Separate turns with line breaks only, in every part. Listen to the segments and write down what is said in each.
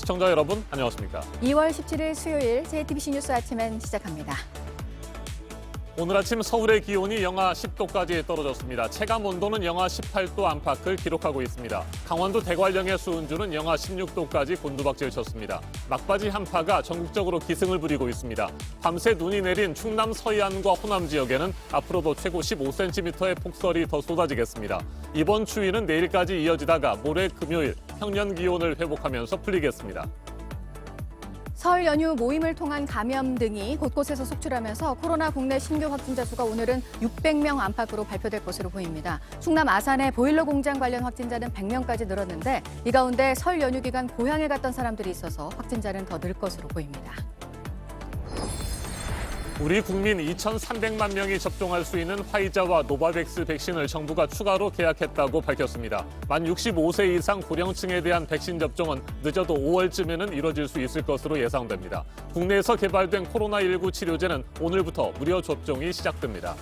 시청자 여러분, 안녕하십니까?
2월 17일 수요일 JTBC 뉴스 아침엔 시작합니다.
오늘 아침 서울의 기온이 영하 10도까지 떨어졌습니다. 체감 온도는 영하 18도 안팎을 기록하고 있습니다. 강원도 대관령의 수은주는 영하 16도까지 곤두박질 쳤습니다. 막바지 한파가 전국적으로 기승을 부리고 있습니다. 밤새 눈이 내린 충남 서해안과 호남 지역에는 앞으로도 최고 15cm의 폭설이 더 쏟아지겠습니다. 이번 추위는 내일까지 이어지다가 모레 금요일 평년 기온을 회복하면서 풀리겠습니다.
설 연휴 모임을 통한 감염 등이 곳곳에서 속출하면서 코로나 국내 신규 확진자 수가 오늘은 600명 안팎으로 발표될 것으로 보입니다. 충남 아산의 보일러 공장 관련 확진자는 100명까지 늘었는데 이 가운데 설 연휴 기간 고향에 갔던 사람들이 있어서 확진자는 더 늘 것으로 보입니다.
우리 국민 2,300만 명이 접종할 수 있는 화이자와 노바백스 백신을 정부가 추가로 계약했다고 밝혔습니다. 만 65세 이상 고령층에 대한 백신 접종은 늦어도 5월쯤에는 이뤄질 수 있을 것으로 예상됩니다. 국내에서 개발된 코로나19 치료제는 오늘부터 무료 접종이 시작됩니다.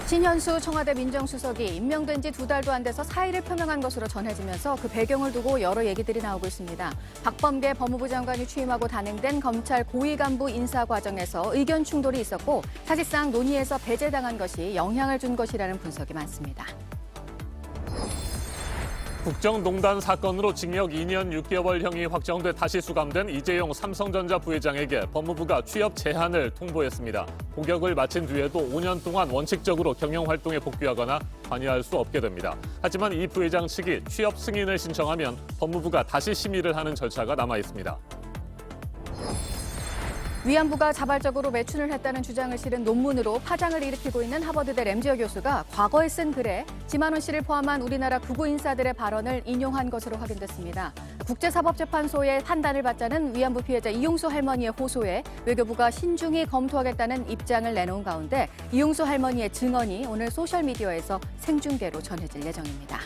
신현수 청와대 민정수석이 임명된 지 2달도 안 돼서 사의를 표명한 것으로 전해지면서 그 배경을 두고 여러 얘기들이 나오고 있습니다. 박범계 법무부 장관이 취임하고 단행된 검찰 고위 간부 인사 과정에서 의견 충돌이 있었고 사실상 논의에서 배제당한 것이 영향을 준 것이라는 분석이 많습니다.
국정농단 사건으로 징역 2년 6개월형이 확정돼 다시 수감된 이재용 삼성전자 부회장에게 법무부가 취업 제한을 통보했습니다. 복역을 마친 뒤에도 5년 동안 원칙적으로 경영활동에 복귀하거나 관여할 수 없게 됩니다. 하지만 이 부회장 측이 취업 승인을 신청하면 법무부가 다시 심의를 하는 절차가 남아 있습니다.
위안부가 자발적으로 매춘을 했다는 주장을 실은 논문으로 파장을 일으키고 있는 하버드대 램지어 교수가 과거에 쓴 글에 지만원 씨를 포함한 우리나라 극우 인사들의 발언을 인용한 것으로 확인됐습니다. 국제사법재판소의 판단을 받자는 위안부 피해자 이용수 할머니의 호소에 외교부가 신중히 검토하겠다는 입장을 내놓은 가운데 이용수 할머니의 증언이 오늘 소셜미디어에서 생중계로 전해질 예정입니다.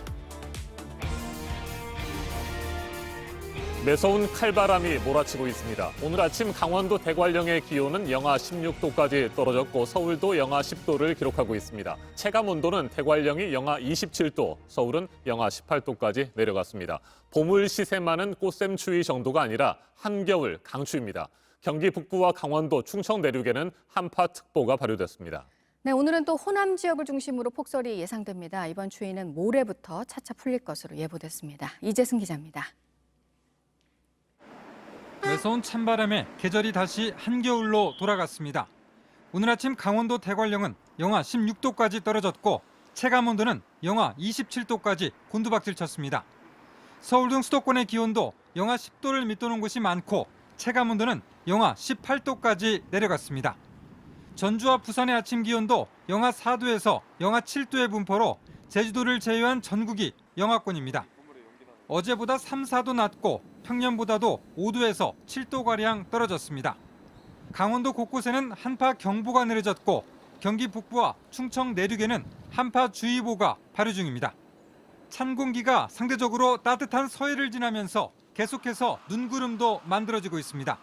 매서운 칼바람이 몰아치고 있습니다. 오늘 아침 강원도 대관령의 기온은 영하 16도까지 떨어졌고 서울도 영하 10도를 기록하고 있습니다. 체감 온도는 대관령이 영하 27도, 서울은 영하 18도까지 내려갔습니다. 보물 시세 많은 꽃샘추위 정도가 아니라 한겨울 강추입니다. 경기 북부와 강원도, 충청 내륙에는 한파특보가 발효됐습니다.
네, 오늘은 또 호남 지역을 중심으로 폭설이 예상됩니다. 이번 추위는 모레부터 차차 풀릴 것으로 예보됐습니다. 이재승 기자입니다.
매서운 찬바람에 계절이 다시 한겨울로 돌아갔습니다. 오늘 아침 강원도 대관령은 영하 16도까지 떨어졌고 체감 온도는 영하 27도까지 곤두박질 쳤습니다. 서울 등 수도권의 기온도 영하 10도를 밑도는 곳이 많고 체감 온도는 영하 18도까지 내려갔습니다. 전주와 부산의 아침 기온도 영하 4도에서 영하 7도의 분포로 제주도를 제외한 전국이 영하권입니다. 어제보다 3, 4도 낮고 평년보다도 5도에서 7도가량 떨어졌습니다. 강원도 곳곳에는 한파 경보가 내려졌고 경기 북부와 충청 내륙에는 한파주의보가 발효 중입니다. 찬 공기가 상대적으로 따뜻한 서해를 지나면서 계속해서 눈구름도 만들어지고 있습니다.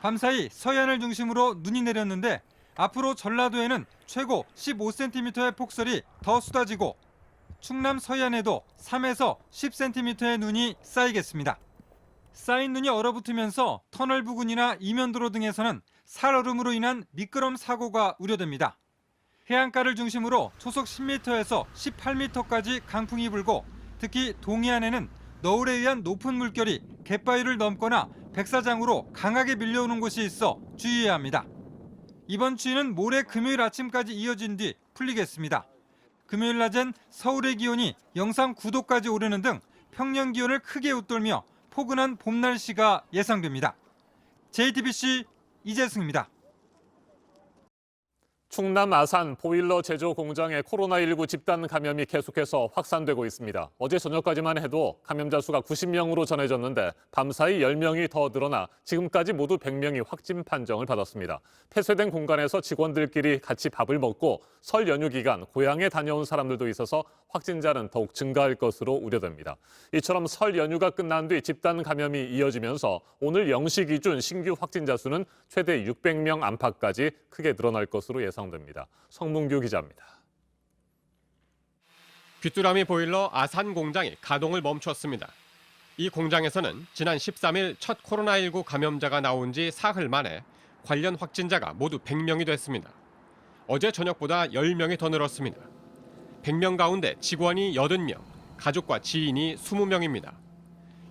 밤사이 서해안을 중심으로 눈이 내렸는데 앞으로 전라도에는 최고 15cm의 폭설이 더 쏟아지고 충남 서해안에도 3에서 10cm의 눈이 쌓이겠습니다. 쌓인 눈이 얼어붙으면서 터널 부근이나 이면도로 등에서는 살얼음으로 인한 미끄럼 사고가 우려됩니다. 해안가를 중심으로 초속 10m에서 18m까지 강풍이 불고 특히 동해안에는 너울에 의한 높은 물결이 갯바위를 넘거나 백사장으로 강하게 밀려오는 곳이 있어 주의해야 합니다. 이번 추위는 모레 금요일 아침까지 이어진 뒤 풀리겠습니다. 금요일 낮엔 서울의 기온이 영상 9도까지 오르는 등 평년 기온을 크게 웃돌며 포근한 봄 날씨가 예상됩니다. JTBC 이재승입니다.
충남 아산 보일러 제조 공장에 코로나19 집단 감염이 계속해서 확산되고 있습니다. 어제 저녁까지만 해도 감염자 수가 90명으로 전해졌는데 밤사이 10명이 더 늘어나 지금까지 모두 100명이 확진 판정을 받았습니다. 폐쇄된 공간에서 직원들끼리 같이 밥을 먹고 설 연휴 기간 고향에 다녀온 사람들도 있어서 확진자는 더욱 증가할 것으로 우려됩니다. 이처럼 설 연휴가 끝난 뒤 집단 감염이 이어지면서 오늘 0시 기준 신규 확진자 수는 최대 600명 안팎까지 크게 늘어날 것으로 예상됩니다. 성문규 기자입니다.
귀뚜라미 보일러 아산 공장이 가동을 멈췄습니다. 이 공장에서는 지난 13일 첫 코로나19 감염자가 나온 지 사흘 만에 관련 확진자가 모두 100명이 됐습니다. 어제 저녁보다 10명이 더 늘었습니다. 100명 가운데 직원이 80명, 가족과 지인이 20명입니다.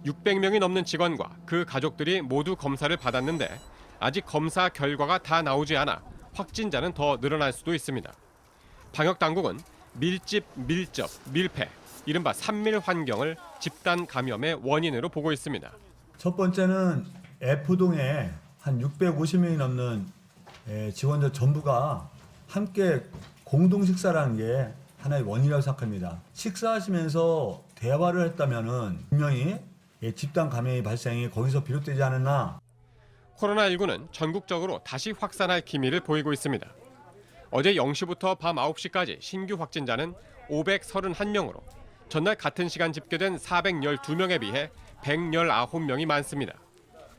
600명이 넘는 직원과 그 가족들이 모두 검사를 받았는데 아직 검사 결과가 다 나오지 않아 확진자는 더 늘어날 수도 있습니다. 방역당국은 밀집, 밀접, 밀폐, 이른바 3밀 환경을 집단 감염의 원인으로 보고 있습니다.
첫 번째는 F동에 한 650명이 넘는 직원들 전부가 함께 공동 식사라는 게 하나의 원인이라고 생각합니다. 식사하시면서 대화를 했다면은 분명히 집단 감염이 발생이 거기서 비롯되지 않았나.
코로나19는 전국적으로 다시 확산할 기미를 보이고 있습니다. 어제 0시부터 밤 9시까지 신규 확진자는 531명으로 전날 같은 시간 집계된 412명에 비해 119명이 많습니다.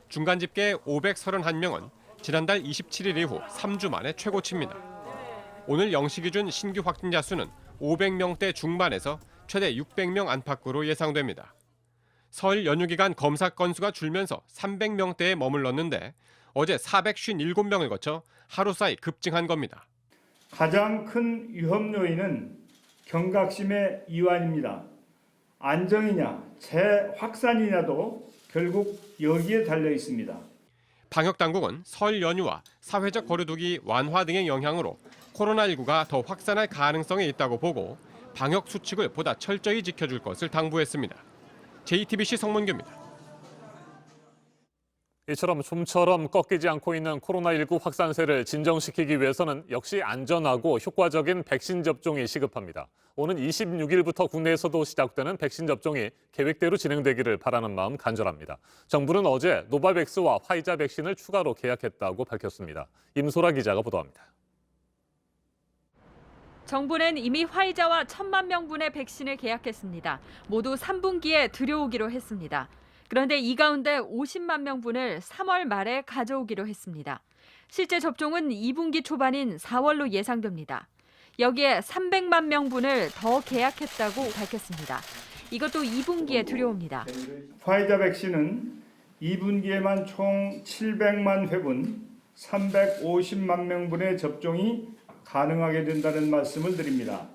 중간 집계 531명은 지난달 27일 이후 3주 만에 최고치입니다. 오늘 0시 기준 신규 확진자 수는 500명대 중반에서 최대 600명 안팎으로 예상됩니다. 설 연휴 기간 검사 건수가 줄면서 300명대에 머물렀는데 어제 457명을 거쳐 하루 사이 급증한 겁니다.
가장 큰 위험 요인은 경각심의 이완입니다. 안정이냐 재확산이냐도 결국 여기에 달려 있습니다.
방역당국은 설 연휴와 사회적 거리두기 완화 등의 영향으로 코로나19가 더 확산할 가능성이 있다고 보고 방역 수칙을 보다 철저히 지켜줄 것을 당부했습니다. JTBC 성문규입니다.
이처럼 좀처럼 꺾이지 않고 있는 코로나19 확산세를 진정시키기 위해서는 역시 안전하고 효과적인 백신 접종이 시급합니다. 오는 26일부터 국내에서도 시작되는 백신 접종이 계획대로 진행되기를 바라는 마음 간절합니다. 정부는 어제 노바백스와 화이자 백신을 추가로 계약했다고 밝혔습니다. 임소라 기자가 보도합니다.
정부는 이미 화이자와 1,000만 명분의 백신을 계약했습니다. 모두 3분기에 들여오기로 했습니다. 그런데 이 가운데 50만 명분을 3월 말에 가져오기로 했습니다. 실제 접종은 2분기 초반인 4월로 예상됩니다. 여기에 300만 명분을 더 계약했다고 밝혔습니다. 이것도 2분기에 들여옵니다.
화이자 백신은 2분기에만 총 700만 회분, 350만 명분의 접종이 가능하게 된다는 말씀을 드립니다.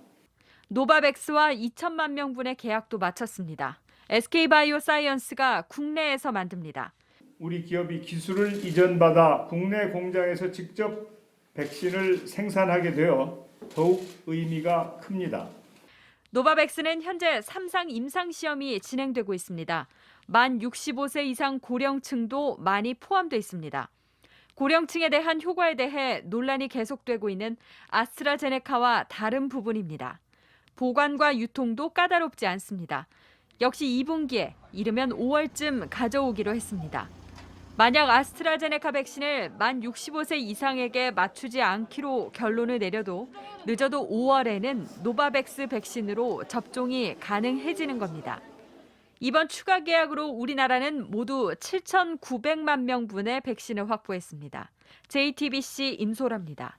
노바백스와 2천만 명분의 계약도 마쳤습니다. SK바이오사이언스가 국내에서 만듭니다.
우리 기업이 기술을 이전받아 국내 공장에서 직접 백신을 생산하게 되어 더욱 의미가 큽니다.
노바백스는 현재 3상 임상시험이 진행되고 있습니다. 만 65세 이상 고령층도 많이 포함되어 있습니다. 고령층에 대한 효과에 대해 논란이 계속되고 있는 아스트라제네카와 다른 부분입니다. 보관과 유통도 까다롭지 않습니다. 역시 2분기에 이르면 5월쯤 가져오기로 했습니다. 만약 아스트라제네카 백신을 만 65세 이상에게 맞추지 않기로 결론을 내려도 늦어도 5월에는 노바백스 백신으로 접종이 가능해지는 겁니다. 이번 추가 계약으로 우리나라는 모두 7,900만 명분의 백신을 확보했습니다. JTBC 임소라입니다.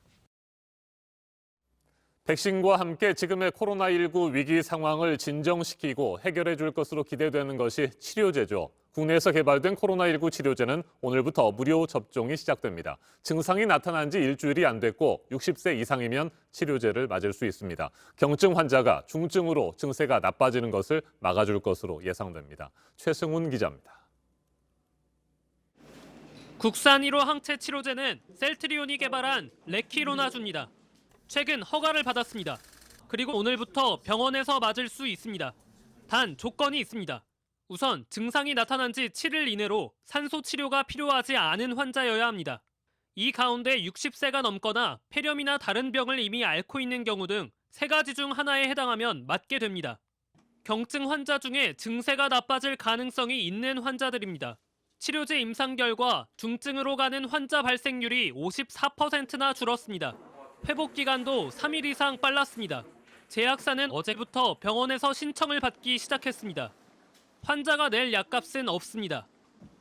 백신과 함께 지금의 코로나19 위기 상황을 진정시키고 해결해 줄 것으로 기대되는 것이 치료제죠. 국내에서 개발된 코로나19 치료제는 오늘부터 무료 접종이 시작됩니다. 증상이 나타난 지 일주일이 안 됐고 60세 이상이면 치료제를 맞을 수 있습니다. 경증 환자가 중증으로 증세가 나빠지는 것을 막아줄 것으로 예상됩니다. 최승훈 기자입니다.
국산 1호 항체 치료제는 셀트리온이 개발한 레키로나주입니다. 최근 허가를 받았습니다. 그리고 오늘부터 병원에서 맞을 수 있습니다. 단 조건이 있습니다. 우선 증상이 나타난 지 7일 이내로 산소 치료가 필요하지 않은 환자여야 합니다. 이 가운데 60세가 넘거나 폐렴이나 다른 병을 이미 앓고 있는 경우 등 3가지 중 하나에 해당하면 맞게 됩니다. 경증 환자 중에 증세가 나빠질 가능성이 있는 환자들입니다. 치료제 임상 결과 중증으로 가는 환자 발생률이 54%나 줄었습니다. 회복 기간도 3일 이상 빨랐습니다. 제약사는 어제부터 병원에서 신청을 받기 시작했습니다. 환자가 낼 약값은 없습니다.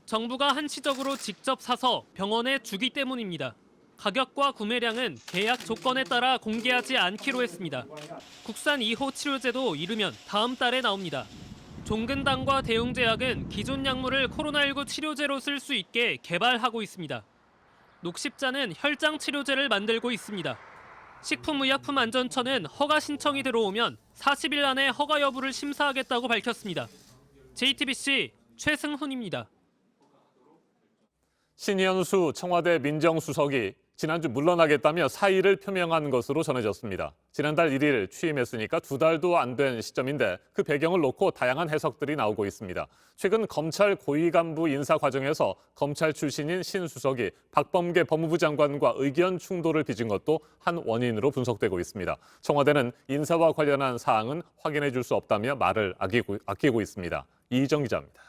정부가 한시적으로 직접 사서 병원에 주기 때문입니다. 가격과 구매량은 계약 조건에 따라 공개하지 않기로 했습니다. 국산 2호 치료제도 이르면 다음 달에 나옵니다. 종근당과 대웅제약은 기존 약물을 코로나19 치료제로 쓸 수 있게 개발하고 있습니다. 녹십자는 혈장 치료제를 만들고 있습니다. 식품의약품안전처는 허가 신청이 들어오면 40일 안에 허가 여부를 심사하겠다고 밝혔습니다. JTBC 최승훈입니다.
신현수 청와대 민정수석이 지난주 물러나겠다며 사의를 표명한 것으로 전해졌습니다. 지난달 1일 취임했으니까 2달도 안 된 시점인데 그 배경을 놓고 다양한 해석들이 나오고 있습니다. 최근 검찰 고위 간부 인사 과정에서 검찰 출신인 신 수석이 박범계 법무부 장관과 의견 충돌을 빚은 것도 한 원인으로 분석되고 있습니다. 청와대는 인사와 관련한 사항은 확인해 줄 수 없다며 말을 아끼고 있습니다. 이희정 기자입니다.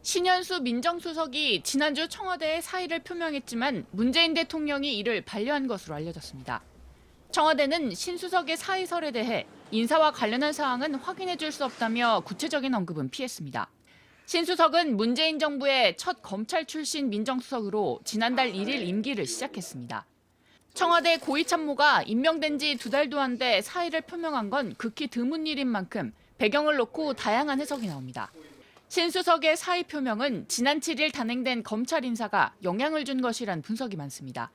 신현수 민정수석이 지난주 청와대에 사의를 표명했지만 문재인 대통령이 이를 반려한 것으로 알려졌습니다. 청와대는 신 수석의 사의설에 대해 인사와 관련한 사항은 확인해 줄 수 없다며 구체적인 언급은 피했습니다. 신 수석은 문재인 정부의 첫 검찰 출신 민정수석으로 지난달 1일 임기를 시작했습니다. 청와대 고위 참모가 임명된 지 2달도 안 돼 사의를 표명한 건 극히 드문 일인 만큼 배경을 놓고 다양한 해석이 나옵니다. 신 수석의 사의 표명은 지난 7일 단행된 검찰 인사가 영향을 준 것이란 분석이 많습니다.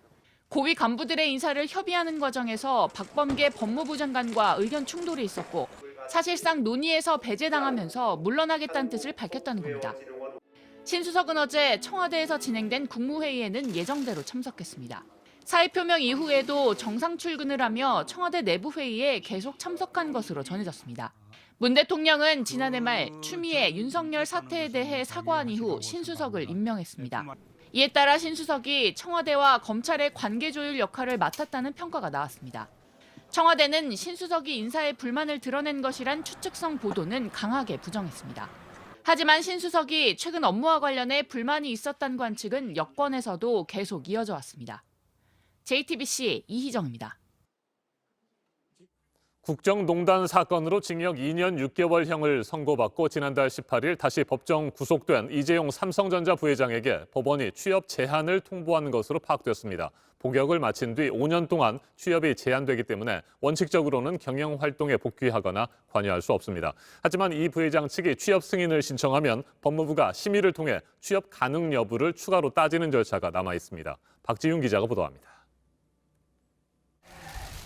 고위 간부들의 인사를 협의하는 과정에서 박범계 법무부 장관과 의견 충돌이 있었고 사실상 논의에서 배제당하면서 물러나겠다는 뜻을 밝혔다는 겁니다. 신 수석은 어제 청와대에서 진행된 국무회의에는 예정대로 참석했습니다. 사의 표명 이후에도 정상 출근을 하며 청와대 내부 회의에 계속 참석한 것으로 전해졌습니다. 문 대통령은 지난해 말 추미애, 윤석열 사태에 대해 사과한 이후 신 수석을 임명했습니다. 이에 따라 신 수석이 청와대와 검찰의 관계 조율 역할을 맡았다는 평가가 나왔습니다. 청와대는 신 수석이 인사에 불만을 드러낸 것이란 추측성 보도는 강하게 부정했습니다. 하지만 신 수석이 최근 업무와 관련해 불만이 있었다는 관측은 여권에서도 계속 이어져 왔습니다. JTBC 이희정입니다.
국정농단 사건으로 징역 2년 6개월형을 선고받고 지난달 18일 다시 법정 구속된 이재용 삼성전자 부회장에게 법원이 취업 제한을 통보한 것으로 파악됐습니다. 복역을 마친 뒤 5년 동안 취업이 제한되기 때문에 원칙적으로는 경영 활동에 복귀하거나 관여할 수 없습니다. 하지만 이 부회장 측이 취업 승인을 신청하면 법무부가 심의를 통해 취업 가능 여부를 추가로 따지는 절차가 남아 있습니다. 박지윤 기자가 보도합니다.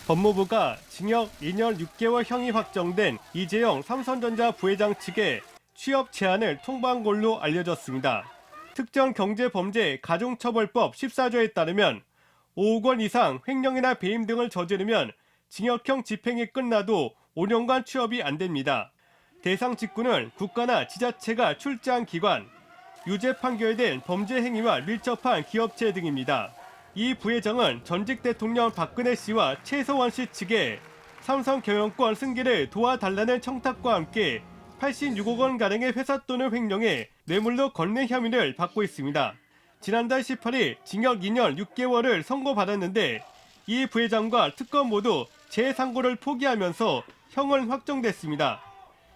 법무부가 징역 2년 6개월형이 확정된 이재용 삼성전자 부회장 측에 취업 제한을 통보한 걸로 알려졌습니다. 특정경제범죄 가중처벌법 14조에 따르면 5억 원 이상 횡령이나 배임 등을 저지르면 징역형 집행이 끝나도 5년간 취업이 안 됩니다. 대상 직군은 국가나 지자체가 출자한 기관, 유죄 판결된 범죄 행위와 밀접한 기업체 등입니다. 이 부회장은 전직 대통령 박근혜 씨와 최서원 씨 측에 삼성 경영권 승계를 도와달라는 청탁과 함께 86억 원가량의 회사 돈을 횡령해 뇌물로 건넨 혐의를 받고 있습니다. 지난달 18일 징역 2년 6개월을 선고받았는데 이 부회장과 특검 모두 재상고를 포기하면서 형은 확정됐습니다.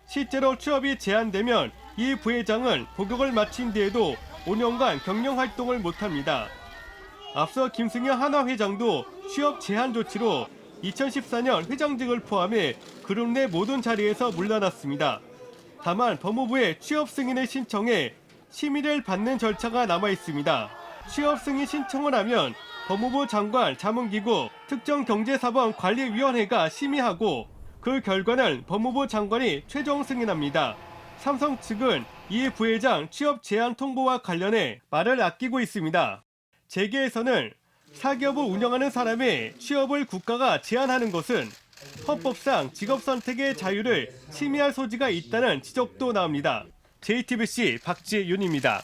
실제로 취업이 제한되면 이 부회장은 복역을 마친 뒤에도 5년간 경영활동을 못합니다. 앞서 김승현 한화회장도 취업 제한 조치로 2014년 회장직을 포함해 그룹 내 모든 자리에서 물러났습니다. 다만 법무부에 취업 승인을 신청해 심의를 받는 절차가 남아 있습니다. 취업 승인 신청을 하면 법무부 장관 자문기구 특정경제사범관리위원회가 심의하고 그 결과는 법무부 장관이 최종 승인합니다. 삼성 측은 이 부회장 취업 제한 통보와 관련해 말을 아끼고 있습니다. 재계에서는 사기업을 운영하는 사람의 취업을 국가가 제한하는 것은 헌법상 직업 선택의 자유를 침해할 소지가 있다는 지적도 나옵니다. JTBC 박지윤입니다.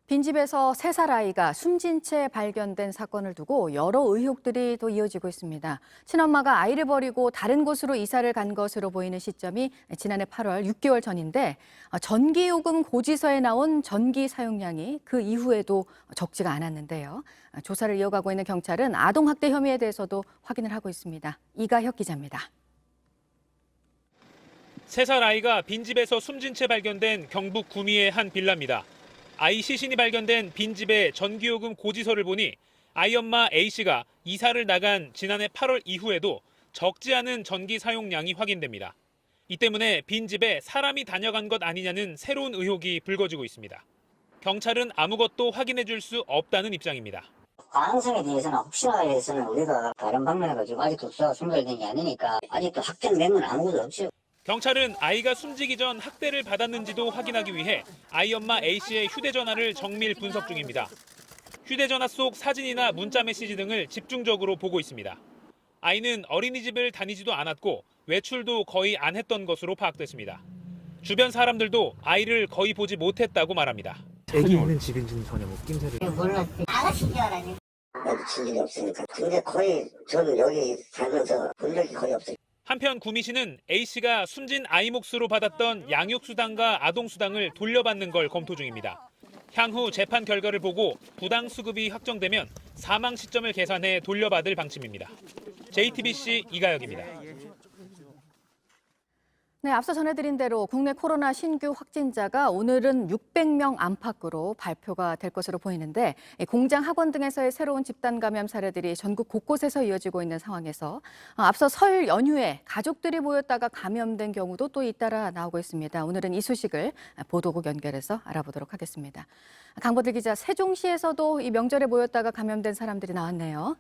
빈집에서 3살 아이가 숨진 채 발견된 사건을 두고 여러 의혹들이 또 이어지고 있습니다. 친엄마가 아이를 버리고 다른 곳으로 이사를 간 것으로 보이는 시점이 지난해 8월 6개월 전인데 전기요금 고지서에 나온 전기 사용량이 그 이후에도 적지가 않았는데요. 조사를 이어가고 있는 경찰은 아동학대 혐의에 대해서도 확인을 하고 있습니다. 이가혁 기자입니다.
3살 아이가 빈집에서 숨진 채 발견된 경북 구미의 한 빌라입니다. 아이 시신이 발견된 빈집의 전기요금 고지서를 보니 아이 엄마 A씨가 이사를 나간 지난해 8월 이후에도 적지 않은 전기 사용량이 확인됩니다. 이 때문에 빈집에 사람이 다녀간 것 아니냐는 새로운 의혹이 불거지고 있습니다. 경찰은 아무것도 확인해 줄 수 없다는 입장입니다.
가능성에 대해서는 혹시나 해서는 우리가 다른 방면해가지고 아직도 수사가 종결된 게 아니니까 아직도 확정된 건 아무것도 없죠.
경찰은 아이가 숨지기 전 학대를 받았는지도 확인하기 위해 아이 엄마 A씨의 휴대전화를 정밀 분석 중입니다. 휴대전화 속 사진이나 문자 메시지 등을 집중적으로 보고 있습니다. 아이는 어린이집을 다니지도 않았고 외출도 거의 안 했던 것으로 파악됐습니다. 주변 사람들도 아이를 거의 보지 못했다고 말합니다.
애기 있는 집인지는 전혀 뭐 낌새를.
몰랐지. 아가씨인 줄 알았네. 나도 친 일이 없으니까. 근데 거의 저는 여기 살면서 본 적이 거의 없어요.
한편 구미 씨는 A씨가 숨진 아이 몫으로 받았던 양육수당과 아동수당을 돌려받는 걸 검토 중입니다. 향후 재판 결과를 보고 부당 수급이 확정되면 사망 시점을 계산해 돌려받을 방침입니다. JTBC 이가혁입니다.
네, 앞서 전해드린 대로 국내 코로나 신규 확진자가 오늘은 600명 안팎으로 발표가 될 것으로 보이는데 공장, 학원 등에서의 새로운 집단 감염 사례들이 전국 곳곳에서 이어지고 있는 상황에서 앞서 설 연휴에 가족들이 모였다가 감염된 경우도 또 잇따라 나오고 있습니다. 오늘은 이 소식을 보도국 연결해서 알아보도록 하겠습니다. 강보들 기자, 세종시에서도 이 명절에 모였다가 감염된 사람들이 나왔네요.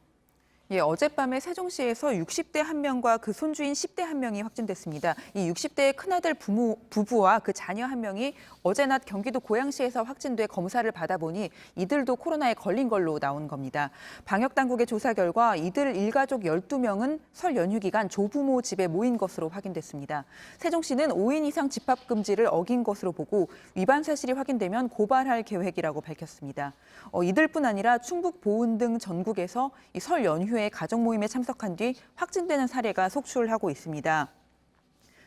예, 어젯밤에 세종시에서 60대 1명과 그 손주인 10대 1명이 확진됐습니다. 이 60대의 큰아들 부부와 그 자녀 1명이 어제 낮 경기도 고양시에서 확진돼 검사를 받아보니 이들도 코로나에 걸린 걸로 나온 겁니다. 방역당국의 조사 결과 이들 일가족 12명은 설 연휴 기간 조부모 집에 모인 것으로 확인됐습니다. 세종시는 5인 이상 집합 금지를 어긴 것으로 보고 위반 사실이 확인되면 고발할 계획이라고 밝혔습니다. 이들뿐 아니라 충북, 보은 등 전국에서 이 설 연휴 가족 모임에 참석한 뒤 확진되는 사례가 속출하고 있습니다.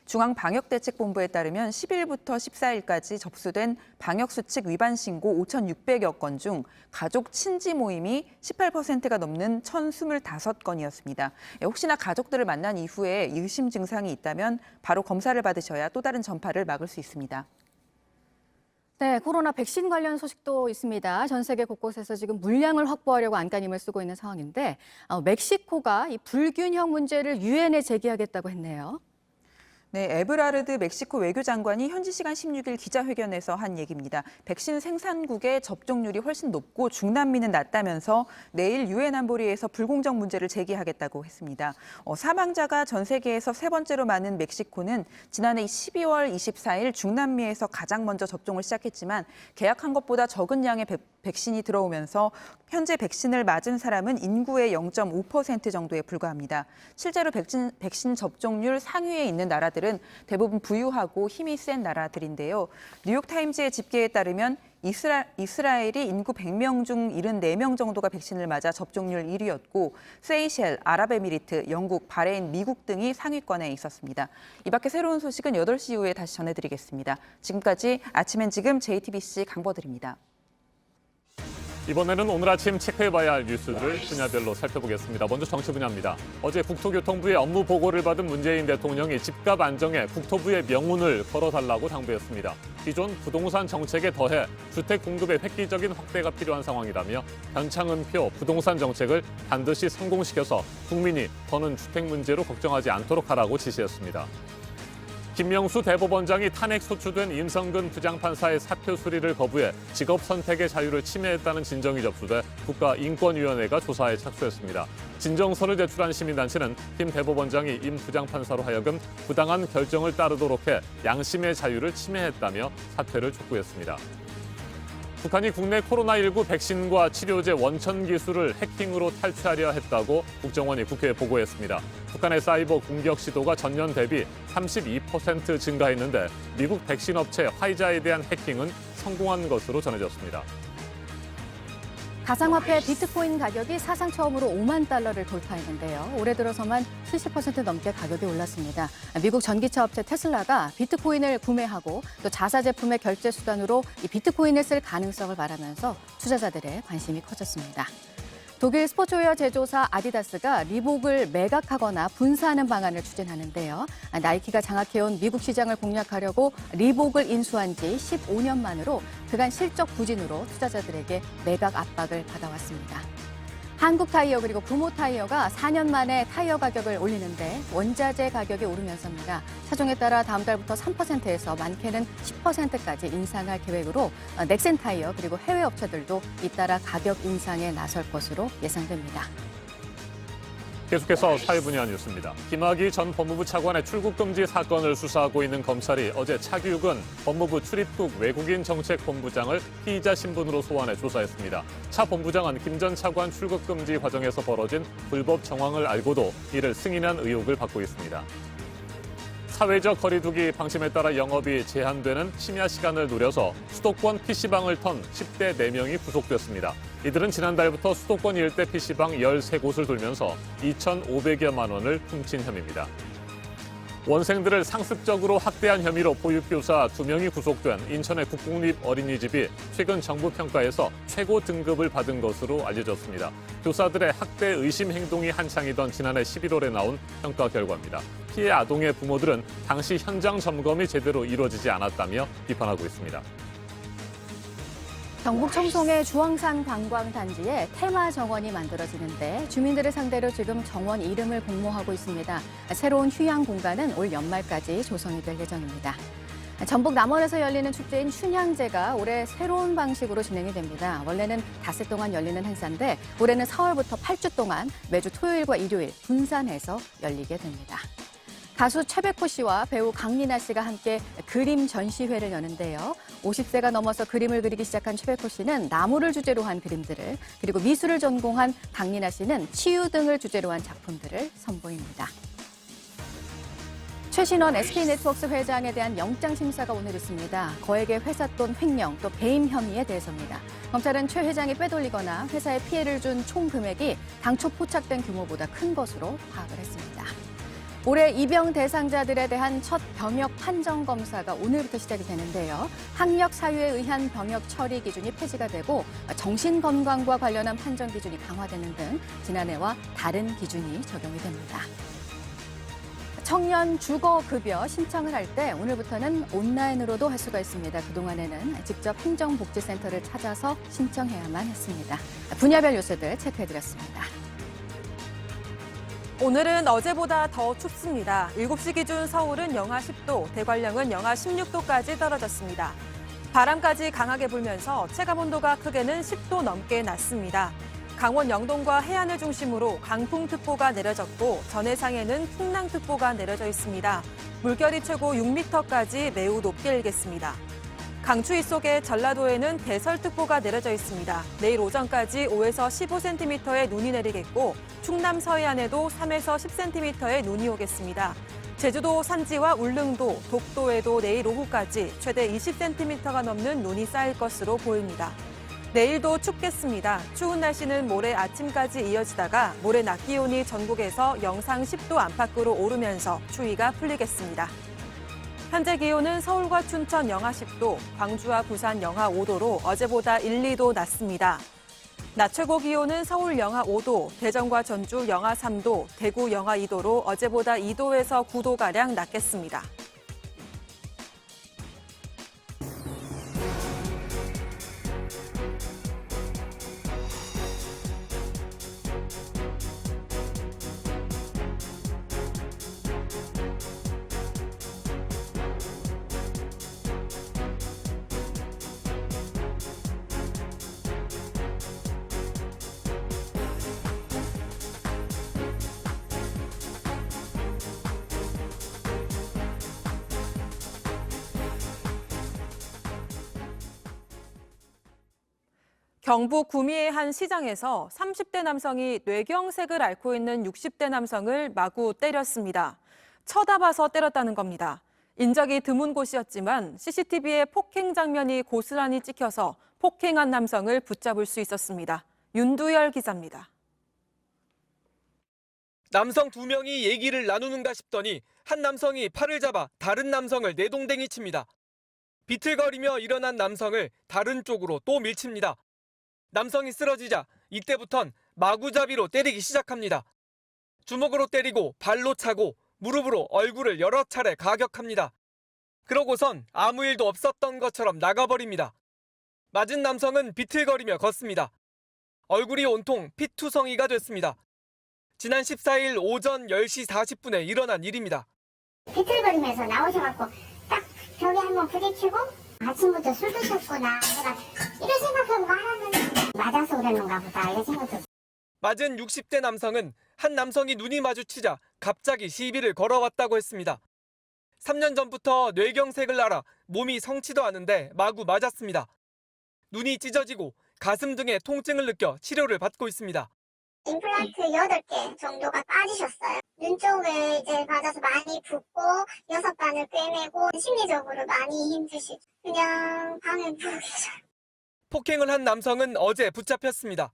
중앙방역대책본부에 따르면 10일부터 14일까지 접수된 방역수칙 위반 신고 5,600여 건 중 가족 친지 모임이 18%가 넘는 1,025건이었습니다. 혹시나 가족들을 만난 이후에 의심 증상이 있다면 바로 검사를 받으셔야 또 다른 전파를 막을 수 있습니다.
네, 코로나 백신 관련 소식도 있습니다. 전 세계 곳곳에서 지금 물량을 확보하려고 안간힘을 쓰고 있는 상황인데 멕시코가 이 불균형 문제를 유엔에 제기하겠다고 했네요.
네, 에브라르드 멕시코 외교장관이 현지 시간 16일 기자회견에서 한 얘기입니다. 백신 생산국의 접종률이 훨씬 높고 중남미는 낮다면서 내일 유엔 안보리에서 불공정 문제를 제기하겠다고 했습니다. 사망자가 전 세계에서 세 번째로 많은 멕시코는 지난해 12월 24일 중남미에서 가장 먼저 접종을 시작했지만 계약한 것보다 적은 양의 백신이 들어오면서 현재 백신을 맞은 사람은 인구의 0.5% 정도에 불과합니다. 실제로 백신 접종률 상위에 있는 나라들은 대부분 부유하고 힘이 센 나라들인데요. 뉴욕타임즈의 집계에 따르면 이스라엘이 인구 100명 중 74명 정도가 백신을 맞아 접종률 1위였고 세이셸, 아랍에미리트, 영국, 바레인, 미국 등이 상위권에 있었습니다. 이 밖에 새로운 소식은 8시 이후에 다시 전해드리겠습니다. 지금까지 아침엔 지금 JTBC 강보들입니다.
이번에는 오늘 아침 체크해봐야 할 뉴스들을 분야별로 살펴보겠습니다. 먼저 정치 분야입니다. 어제 국토교통부의 업무 보고를 받은 문재인 대통령이 집값 안정에 국토부의 명운을 걸어달라고 당부했습니다. 기존 부동산 정책에 더해 주택 공급의 획기적인 확대가 필요한 상황이라며 변창흠표 부동산 정책을 반드시 성공시켜서 국민이 더는 주택 문제로 걱정하지 않도록 하라고 지시했습니다. 김명수 대법원장이 탄핵 소추된 임성근 부장판사의 사표 수리를 거부해 직업 선택의 자유를 침해했다는 진정이 접수돼 국가인권위원회가 조사에 착수했습니다. 진정서를 제출한 시민단체는 김 대법원장이 임 부장판사로 하여금 부당한 결정을 따르도록 해 양심의 자유를 침해했다며 사퇴를 촉구했습니다. 북한이 국내 코로나19 백신과 치료제 원천 기술을 해킹으로 탈취하려 했다고 국정원이 국회에 보고했습니다. 북한의 사이버 공격 시도가 전년 대비 32% 증가했는데 미국 백신 업체 화이자에 대한 해킹은 성공한 것으로 전해졌습니다.
가상화폐 비트코인 가격이 사상 처음으로 5만 달러를 돌파했는데요. 올해 들어서만 70% 넘게 가격이 올랐습니다. 미국 전기차 업체 테슬라가 비트코인을 구매하고 또 자사 제품의 결제 수단으로 이 비트코인을 쓸 가능성을 말하면서 투자자들의 관심이 커졌습니다. 독일 스포츠웨어 제조사 아디다스가 리복을 매각하거나 분사하는 방안을 추진하는데요. 나이키가 장악해온 미국 시장을 공략하려고 리복을 인수한 지 15년 만으로 그간 실적 부진으로 투자자들에게 매각 압박을 받아왔습니다. 한국타이어 그리고 금호타이어가 4년 만에 타이어 가격을 올리는데 원자재 가격이 오르면서입니다. 차종에 따라 다음 달부터 3%에서 많게는 10%까지 인상할 계획으로 넥센타이어 그리고 해외 업체들도 잇따라 가격 인상에 나설 것으로 예상됩니다.
계속해서 사회 분야 뉴스입니다. 김학의 전 법무부 차관의 출국 금지 사건을 수사하고 있는 검찰이 어제 차기욱은 법무부 출입국 외국인 정책본부장을 피의자 신분으로 소환해 조사했습니다. 차 본부장은 김 전 차관 출국 금지 과정에서 벌어진 불법 정황을 알고도 이를 승인한 의혹을 받고 있습니다. 사회적 거리두기 방침에 따라 영업이 제한되는 심야 시간을 노려서 수도권 PC방을 턴 10대 4명이 구속됐습니다. 이들은 지난달부터 수도권 일대 PC방 13곳을 돌면서 2,500여만 원을 훔친 혐의입니다. 원생들을 상습적으로 학대한 혐의로 보육교사 2명이 구속된 인천의 국공립어린이집이 최근 정부 평가에서 최고 등급을 받은 것으로 알려졌습니다. 교사들의 학대 의심 행동이 한창이던 지난해 11월에 나온 평가 결과입니다. 피해 아동의 부모들은 당시 현장 점검이 제대로 이루어지지 않았다며 비판하고 있습니다.
경북 청송의 주황산 관광단지에 테마 정원이 만들어지는데 주민들을 상대로 지금 정원 이름을 공모하고 있습니다. 새로운 휴양 공간은 올 연말까지 조성이 될 예정입니다. 전북 남원에서 열리는 축제인 춘향제가 올해 새로운 방식으로 진행이 됩니다. 원래는 닷새 동안 열리는 행사인데 올해는 4월부터 8주 동안 매주 토요일과 일요일 분산해서 열리게 됩니다. 가수 최백호 씨와 배우 강민아 씨가 함께 그림 전시회를 여는데요. 50세가 넘어서 그림을 그리기 시작한 최백호 씨는 나무를 주제로 한 그림들을, 그리고 미술을 전공한 강민아 씨는 치유 등을 주제로 한 작품들을 선보입니다. 최신원 SK네트워크스 회장에 대한 영장 심사가 오늘 있습니다. 거액의 회사 돈 횡령 또 배임 혐의에 대해서입니다. 검찰은 최 회장이 빼돌리거나 회사에 피해를 준 총 금액이 당초 포착된 규모보다 큰 것으로 파악을 했습니다. 올해 입영 대상자들에 대한 첫 병역 판정 검사가 오늘부터 시작이 되는데요. 학력 사유에 의한 병역 처리 기준이 폐지가 되고 정신건강과 관련한 판정 기준이 강화되는 등 지난해와 다른 기준이 적용이 됩니다. 청년 주거급여 신청을 할 때 오늘부터는 온라인으로도 할 수가 있습니다. 그동안에는 직접 행정복지센터를 찾아서 신청해야만 했습니다. 분야별 뉴스들 체크해드렸습니다.
오늘은 어제보다 더 춥습니다. 7시 기준 서울은 영하 10도, 대관령은 영하 16도까지 떨어졌습니다. 바람까지 강하게 불면서 체감온도가 크게는 10도 넘게 낮습니다. 강원 영동과 해안을 중심으로 강풍특보가 내려졌고 전해상에는 풍랑특보가 내려져 있습니다. 물결이 최고 6m까지 매우 높게 일겠습니다. 강추위 속에 전라도에는 대설특보가 내려져 있습니다. 내일 오전까지 5에서 15cm의 눈이 내리겠고 충남 서해안에도 3에서 10cm의 눈이 오겠습니다. 제주도 산지와 울릉도, 독도에도 내일 오후까지 최대 20cm가 넘는 눈이 쌓일 것으로 보입니다. 내일도 춥겠습니다. 추운 날씨는 모레 아침까지 이어지다가 모레 낮 기온이 전국에서 영상 10도 안팎으로 오르면서 추위가 풀리겠습니다. 현재 기온은 서울과 춘천 영하 10도, 광주와 부산 영하 5도로 어제보다 1, 2도 낮습니다. 낮 최고 기온은 서울 영하 5도, 대전과 전주 영하 3도, 대구 영하 2도로 어제보다 2도에서 9도가량 낮겠습니다. 경북 구미의 한 시장에서 30대 남성이 뇌경색을 앓고 있는 60대 남성을 마구 때렸습니다. 쳐다봐서 때렸다는 겁니다. 인적이 드문 곳이었지만 CCTV에 폭행 장면이 고스란히 찍혀서 폭행한 남성을 붙잡을 수 있었습니다. 윤두열 기자입니다.
남성 2명이 얘기를 나누는가 싶더니 한 남성이 팔을 잡아 다른 남성을 내동댕이 칩니다. 비틀거리며 일어난 남성을 다른 쪽으로 또 밀칩니다. 남성이 쓰러지자 이때부턴 마구잡이로 때리기 시작합니다. 주먹으로 때리고 발로 차고 무릎으로 얼굴을 여러 차례 가격합니다. 그러고선 아무 일도 없었던 것처럼 나가버립니다. 맞은 남성은 비틀거리며 걷습니다. 얼굴이 온통 피투성이가 됐습니다. 지난 14일 오전 10시 40분에 일어난 일입니다.
비틀거리면서 나오셔갖고 딱 벽에 한번 부딪히고 아침부터 술 드셨구나. 내가 이런 생각하고 말았는데 맞아서 그러는가 보다 이런 생각도.
맞은 60대 남성은 한 남성이 눈이 마주치자 갑자기 시비를 걸어왔다고 했습니다. 3년 전부터 뇌경색을 앓아 몸이 성치도 않은데 마구 맞았습니다. 눈이 찢어지고 가슴 등의 통증을 느껴 치료를 받고 있습니다.
임플란트 8개 정도가 빠지셨어요. 눈 쪽을 이제 맞아서 많이 붓고 6반을 꿰매고 심리적으로 많이 힘드시죠. 그냥 방에 누워 계셔요.
폭행을 한 남성은 어제 붙잡혔습니다.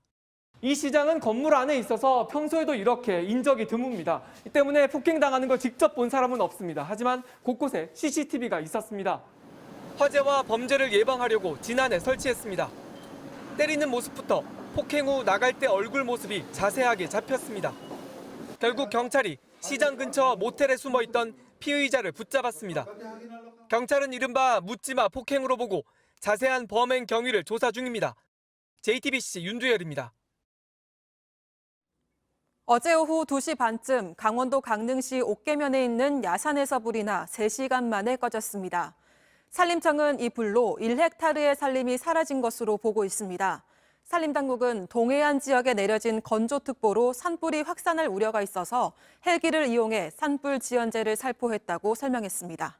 이 시장은 건물 안에 있어서 평소에도 이렇게 인적이 드뭅니다. 이 때문에 폭행당하는 걸 직접 본 사람은 없습니다. 하지만 곳곳에 CCTV가 있었습니다.
화재와 범죄를 예방하려고 지난해 설치했습니다. 때리는 모습부터 폭행 후 나갈 때 얼굴 모습이 자세하게 잡혔습니다. 결국 경찰이 시장 근처 모텔에 숨어 있던 피의자를 붙잡았습니다. 경찰은 이른바 묻지마 폭행으로 보고 자세한 범행 경위를 조사 중입니다. JTBC 윤두열입니다.
어제 오후 2시 반쯤 강원도 강릉시 옥계면에 있는 야산에서 불이 나 3시간 만에 꺼졌습니다. 산림청은 이 불로 1헥타르의 산림이 사라진 것으로 보고 있습니다. 산림당국은 동해안 지역에 내려진 건조특보로 산불이 확산할 우려가 있어서 헬기를 이용해 산불 지연제를 살포했다고 설명했습니다.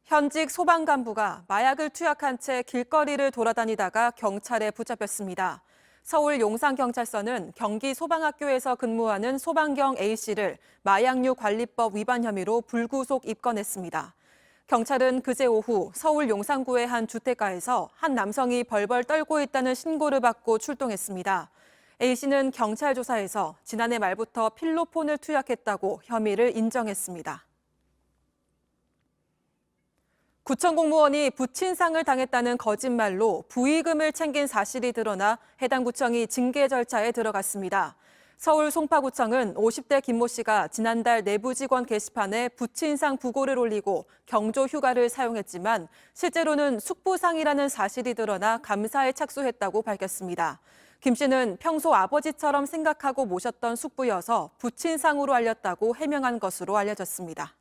현직 소방간부가 마약을 투약한 채 길거리를 돌아다니다가 경찰에 붙잡혔습니다. 서울 용산경찰서는 경기 소방학교에서 근무하는 소방경 A씨를 마약류 관리법 위반 혐의로 불구속 입건했습니다. 경찰은 그제 오후 서울 용산구의 한 주택가에서 한 남성이 벌벌 떨고 있다는 신고를 받고 출동했습니다. A씨는 경찰 조사에서 지난해 말부터 필로폰을 투약했다고 혐의를 인정했습니다. 구청 공무원이 부친상을 당했다는 거짓말로 부의금을 챙긴 사실이 드러나 해당 구청이 징계 절차에 들어갔습니다. 서울 송파구청은 50대 김모 씨가 지난달 내부 직원 게시판에 부친상 부고를 올리고 경조 휴가를 사용했지만 실제로는 숙부상이라는 사실이 드러나 감사에 착수했다고 밝혔습니다. 김 씨는 평소 아버지처럼 생각하고 모셨던 숙부여서 부친상으로 알렸다고 해명한 것으로 알려졌습니다.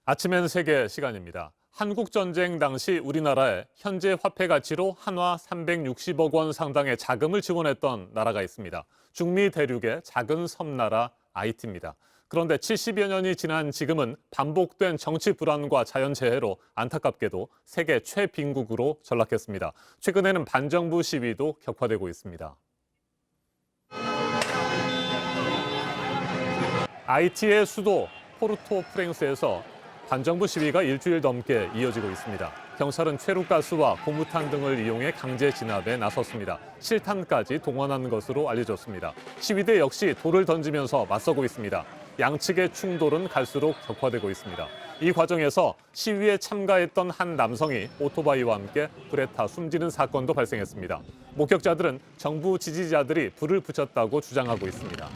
아침엔 세계 시간입니다. 한국전쟁 당시 우리나라에 현재 화폐 가치로 한화 360억 원 상당의 자금을 지원했던 나라가 있습니다. 중미 대륙의 작은 섬나라 하이티입니다. 그런데 70여 년이 지난 지금은 반복된 정치 불안과 자연재해로 안타깝게도 세계 최빈국으로 전락했습니다. 최근에는 반정부 시위도 격화되고 있습니다. 하이티의 수도 포르토프랭스에서 반정부 시위가 일주일 넘게 이어지고 있습니다. 경찰은 최루가스와 고무탄 등을 이용해 강제 진압에 나섰습니다. 실탄까지 동원한 것으로 알려졌습니다. 시위대 역시 돌을 던지면서 맞서고 있습니다. 양측의 충돌은 갈수록 격화되고 있습니다. 이 과정에서 시위에 참가했던 한 남성이 오토바이와 함께 불에 타 숨지는 사건도 발생했습니다. 목격자들은 정부 지지자들이 불을 붙였다고 주장하고 있습니다.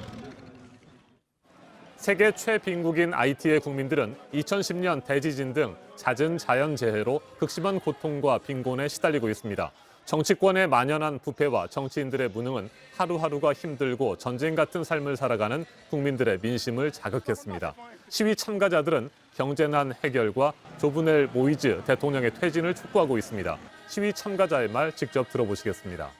세계 최빈국인 하이티의 국민들은 2010년 대지진 등 잦은 자연재해로 극심한 고통과 빈곤에 시달리고 있습니다. 정치권에 만연한 부패와 정치인들의 무능은 하루하루가 힘들고 전쟁 같은 삶을 살아가는 국민들의 민심을 자극했습니다. 시위 참가자들은 경제난 해결과 조브넬 모이즈 대통령의 퇴진을 촉구하고 있습니다. 시위 참가자의 말 직접 들어보시겠습니다.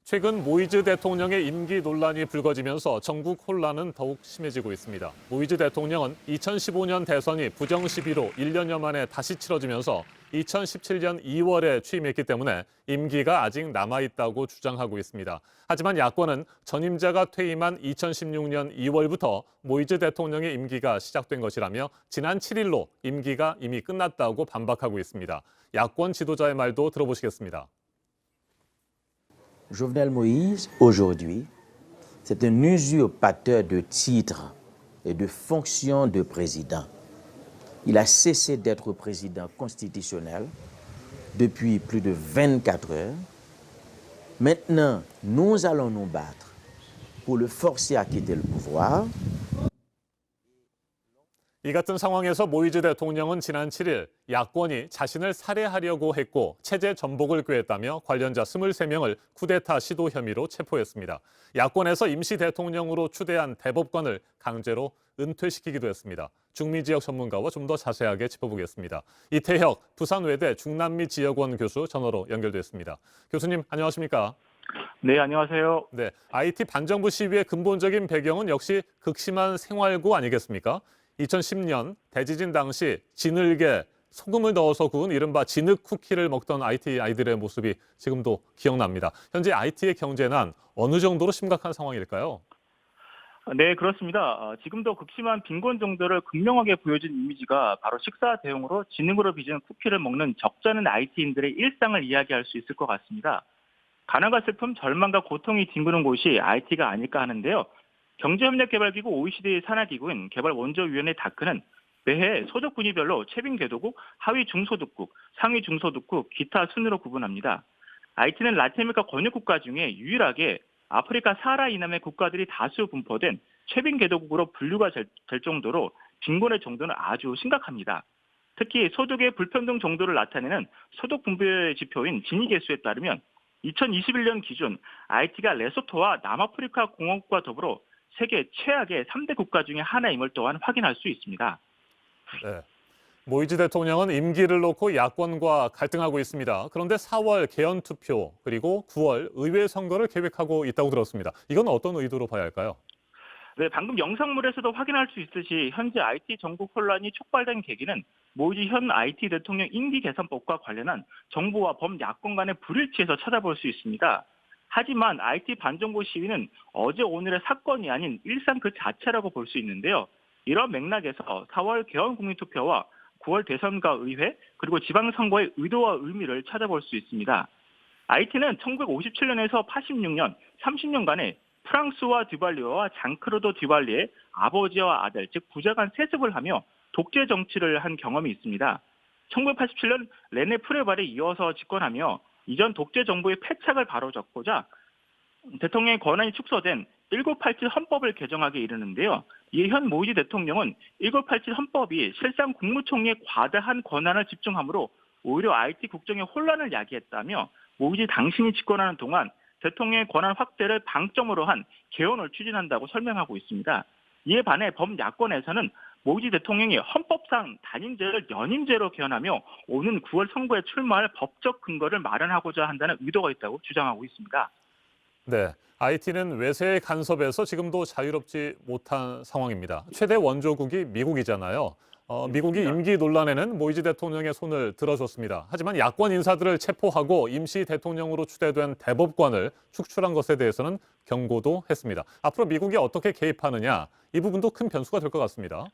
최근 모이즈 대통령의 임기 논란이 불거지면서 전국 혼란은 더욱 심해지고 있습니다. 모이즈 대통령은 2015년 대선이 부정 시비로 1년여 만에 다시 치러지면서 2017년 2월에 취임했기 때문에 임기가 아직 남아있다고 주장하고 있습니다. 하지만 야권은 전임자가 퇴임한 2016년 2월부터 모이즈 대통령의 임기가 시작된 것이라며 지난 7일로 임기가 이미 끝났다고 반박하고 있습니다. 야권 지도자의 말도 들어보시겠습니다.
Jovenel Moïse, aujourd'hui, c'est un usurpateur de titres et de fonctions de président. Il a cessé d'être président constitutionnel depuis plus de 24 heures. Maintenant, nous allons nous battre pour le forcer à quitter le pouvoir.
이 같은 상황에서 모이즈 대통령은 지난 7일 야권이 자신을 살해하려고 했고 체제 전복을 꾀했다며 관련자 23명을 쿠데타 시도 혐의로 체포했습니다. 야권에서 임시 대통령으로 추대한 대법관을 강제로 은퇴시키기도 했습니다. 중미 지역 전문가와 좀 더 자세하게 짚어보겠습니다. 이태혁 부산외대 중남미 지역원 교수 전화로 연결됐습니다. 교수님 안녕하십니까?
네, 안녕하세요.
네, IT 반정부 시위의 근본적인 배경은 역시 극심한 생활고 아니겠습니까? 2010년 대지진 당시 진흙에 소금을 넣어서 구운 이른바 진흙 쿠키를 먹던 IT 아이들의 모습이 지금도 기억납니다. 현재 IT의 경제난 어느 정도로 심각한 상황일까요?
네, 그렇습니다. 지금도 극심한 빈곤 정도를 극명하게 보여준 이미지가 바로 식사 대용으로 진흙으로 빚은 쿠키를 먹는 적잖은 IT인들의 일상을 이야기할 수 있을 것 같습니다. 가난과 슬픔, 절망과 고통이 뒹구는 곳이 IT가 아닐까 하는데요. 경제협력개발기구 OECD의 산하기구인 개발원조위원회 다크는 매해 소득 분위별로 최빈궤도국, 하위 중소득국, 상위 중소득국, 기타 순으로 구분합니다. IT는 라틴 아메리카 권역국가 중에 유일하게 아프리카 사하라 이남의 국가들이 다수 분포된 최빈궤도국으로 분류가 될 정도로 빈곤의 정도는 아주 심각합니다. 특히 소득의 불평등 정도를 나타내는 소득 분배 지표인 지니계수에 따르면 2021년 기준 IT가 레소토와 남아프리카 공화국과 더불어 세계 최악의 3대 국가 중에 하나임을 또한 확인할 수 있습니다.
네. 모이즈 대통령은 임기를 놓고 야권과 갈등하고 있습니다. 그런데 4월 개헌 투표 그리고 9월 의회 선거를 계획하고 있다고 들었습니다. 이건 어떤 의도로 봐야 할까요?
네, 방금 영상물에서도 확인할 수 있듯이 현재 IT 전국 혼란이 촉발된 계기는 모이즈 현 IT 대통령 임기 개선법과 관련한 정부와 범야권 간의 불일치에서 찾아볼 수 있습니다. 하지만 IT 반정부 시위는 어제 오늘의 사건이 아닌 일상 그 자체라고 볼 수 있는데요. 이런 맥락에서 4월 개헌 국민투표와 9월 대선과 의회 그리고 지방선거의 의도와 의미를 찾아볼 수 있습니다. IT는 1957년에서 86년 30년간의 프랑스와 듀발리오와 장크로도 듀발리의 아버지와 아들 즉 부자간 세습을 하며 독재 정치를 한 경험이 있습니다. 1987년 레네 프레발에 이어서 집권하며 이전 독재 정부의 패착을 바로잡고자 대통령의 권한이 축소된 1987 헌법을 개정하게 이르는데요. 이에 현 모이즈 대통령은 1987 헌법이 실상 국무총리의 과다한 권한을 집중하므로 오히려 IT 국정의 혼란을 야기했다며 모이즈 당신이 집권하는 동안 대통령의 권한 확대를 방점으로 한 개헌을 추진한다고 설명하고 있습니다. 이에 반해 범야권에서는 모이즈 대통령이 헌법상 단임제를 연임제로 개헌하며 오는 9월 선거에 출마할 법적 근거를 마련하고자 한다는 의도가 있다고 주장하고 있습니다.
네, IT는 외세의 간섭에서 지금도 자유롭지 못한 상황입니다. 최대 원조국이 미국이잖아요. 미국이 임기 논란에는 모이즈 대통령의 손을 들어줬습니다. 하지만 야권 인사들을 체포하고 임시 대통령으로 추대된 대법관을 축출한 것에 대해서는 경고도 했습니다. 앞으로 미국이 어떻게 개입하느냐, 이 부분도 큰 변수가 될 것 같습니다.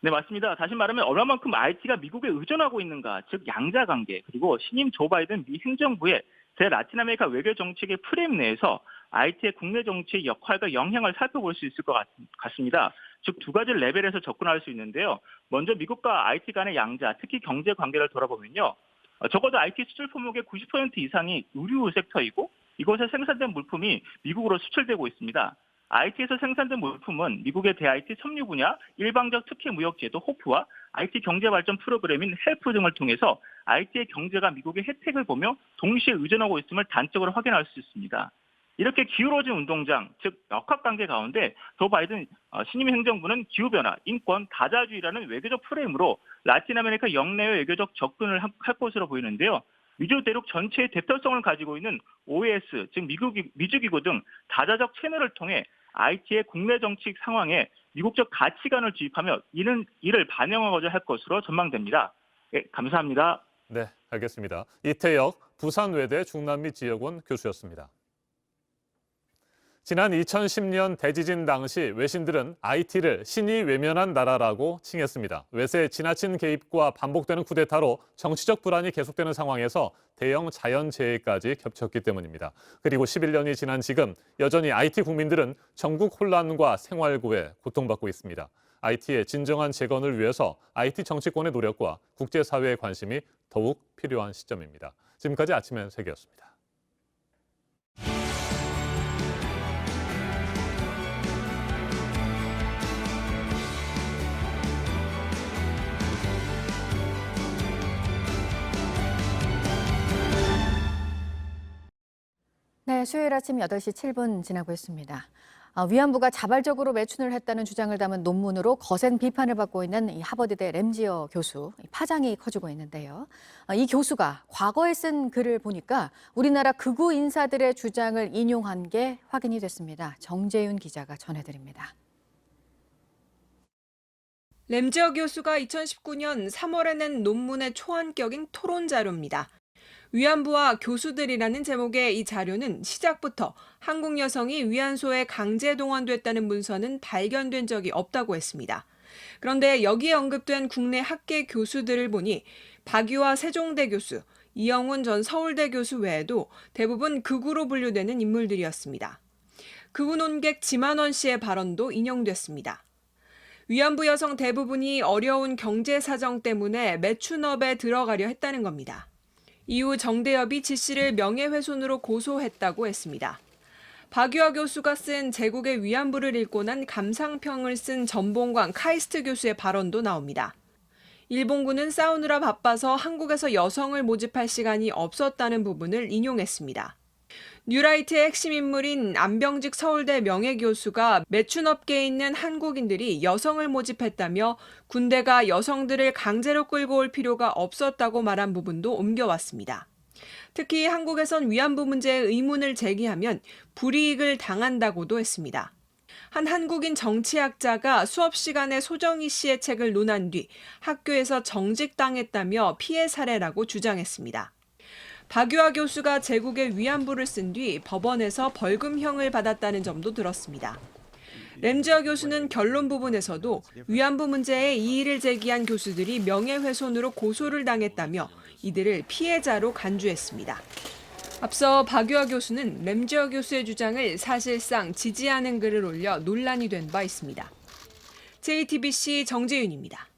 네, 맞습니다. 다시 말하면 얼마만큼 IT가 미국에 의존하고 있는가, 즉 양자 관계, 그리고 신임 조 바이든 미 행정부의 대라틴 아메리카 외교 정책의 프레임 내에서 IT의 국내 정치의 역할과 영향을 살펴볼 수 있을 것 같습니다. 즉 두 가지 레벨에서 접근할 수 있는데요. 먼저 미국과 IT 간의 양자, 특히 경제 관계를 돌아보면요. 적어도 IT 수출 품목의 90% 이상이 의류 섹터이고 이곳에 생산된 물품이 미국으로 수출되고 있습니다. IT에서 생산된 물품은 미국의 대IT 섬유 분야, 일방적 특혜 무역 제도 호프와 IT 경제 발전 프로그램인 헬프 등을 통해서 IT의 경제가 미국의 혜택을 보며 동시에 의존하고 있음을 단적으로 확인할 수 있습니다. 이렇게 기울어진 운동장, 즉 역학관계 가운데 조 바이든 신임 행정부는 기후변화, 인권, 다자주의라는 외교적 프레임으로 라틴 아메리카 영내외 외교적 접근을 할 것으로 보이는데요. 미주 대륙 전체의 대표성을 가지고 있는 OAS, 즉 미주기구 등 다자적 채널을 통해 IT의 국내 정치 상황에 미국적 가치관을 주입하며 이를 반영하고자 할 것으로 전망됩니다. 네, 감사합니다.
네, 알겠습니다. 이태혁 부산외대 중남미 지역원 교수였습니다. 지난 2010년 대지진 당시 외신들은 IT를 신이 외면한 나라라고 칭했습니다. 외세의 지나친 개입과 반복되는 쿠데타로 정치적 불안이 계속되는 상황에서 대형 자연재해까지 겹쳤기 때문입니다. 그리고 11년이 지난 지금 여전히 IT 국민들은 전국 혼란과 생활고에 고통받고 있습니다. IT의 진정한 재건을 위해서 IT 정치권의 노력과 국제사회의 관심이 더욱 필요한 시점입니다. 지금까지 아침의 세계였습니다.
네, 수요일 아침 8시 7분 지나고 있습니다. 위안부가 자발적으로 매춘을 했다는 주장을 담은 논문으로 거센 비판을 받고 있는 이 하버드대 램지어 교수, 파장이 커지고 있는데요. 이 교수가 과거에 쓴 글을 보니까 우리나라 극우 인사들의 주장을 인용한 게 확인이 됐습니다. 정재윤 기자가 전해드립니다.
램지어 교수가 2019년 3월에 낸 논문의 초안격인 토론 자료입니다. 위안부와 교수들이라는 제목의 이 자료는 시작부터 한국 여성이 위안소에 강제 동원됐다는 문서는 발견된 적이 없다고 했습니다. 그런데 여기에 언급된 국내 학계 교수들을 보니 박유아 세종대 교수, 이영훈 전 서울대 교수 외에도 대부분 극우로 분류되는 인물들이었습니다. 극우 논객 지만원 씨의 발언도 인용됐습니다. 위안부 여성 대부분이 어려운 경제 사정 때문에 매춘업에 들어가려 했다는 겁니다. 이후 정대협이 지 씨를 명예훼손으로 고소했다고 했습니다. 박유아 교수가 쓴 제국의 위안부를 읽고 난 감상평을 쓴 전봉광 카이스트 교수의 발언도 나옵니다. 일본군은 싸우느라 바빠서 한국에서 여성을 모집할 시간이 없었다는 부분을 인용했습니다. 뉴라이트의 핵심 인물인 안병직 서울대 명예교수가 매춘업계에 있는 한국인들이 여성을 모집했다며 군대가 여성들을 강제로 끌고 올 필요가 없었다고 말한 부분도 옮겨왔습니다. 특히 한국에선 위안부 문제에 의문을 제기하면 불이익을 당한다고도 했습니다. 한 한국인 정치학자가 수업 시간에 소정희 씨의 책을 논한 뒤 학교에서 정직당했다며 피해 사례라고 주장했습니다. 박유아 교수가 제국의 위안부를 쓴 뒤 법원에서 벌금형을 받았다는 점도 들었습니다. 램지어 교수는 결론 부분에서도 위안부 문제에 이의를 제기한 교수들이 명예훼손으로 고소를 당했다며 이들을 피해자로 간주했습니다. 앞서 박유아 교수는 램지어 교수의 주장을 사실상 지지하는 글을 올려 논란이 된 바 있습니다. JTBC 정재윤입니다.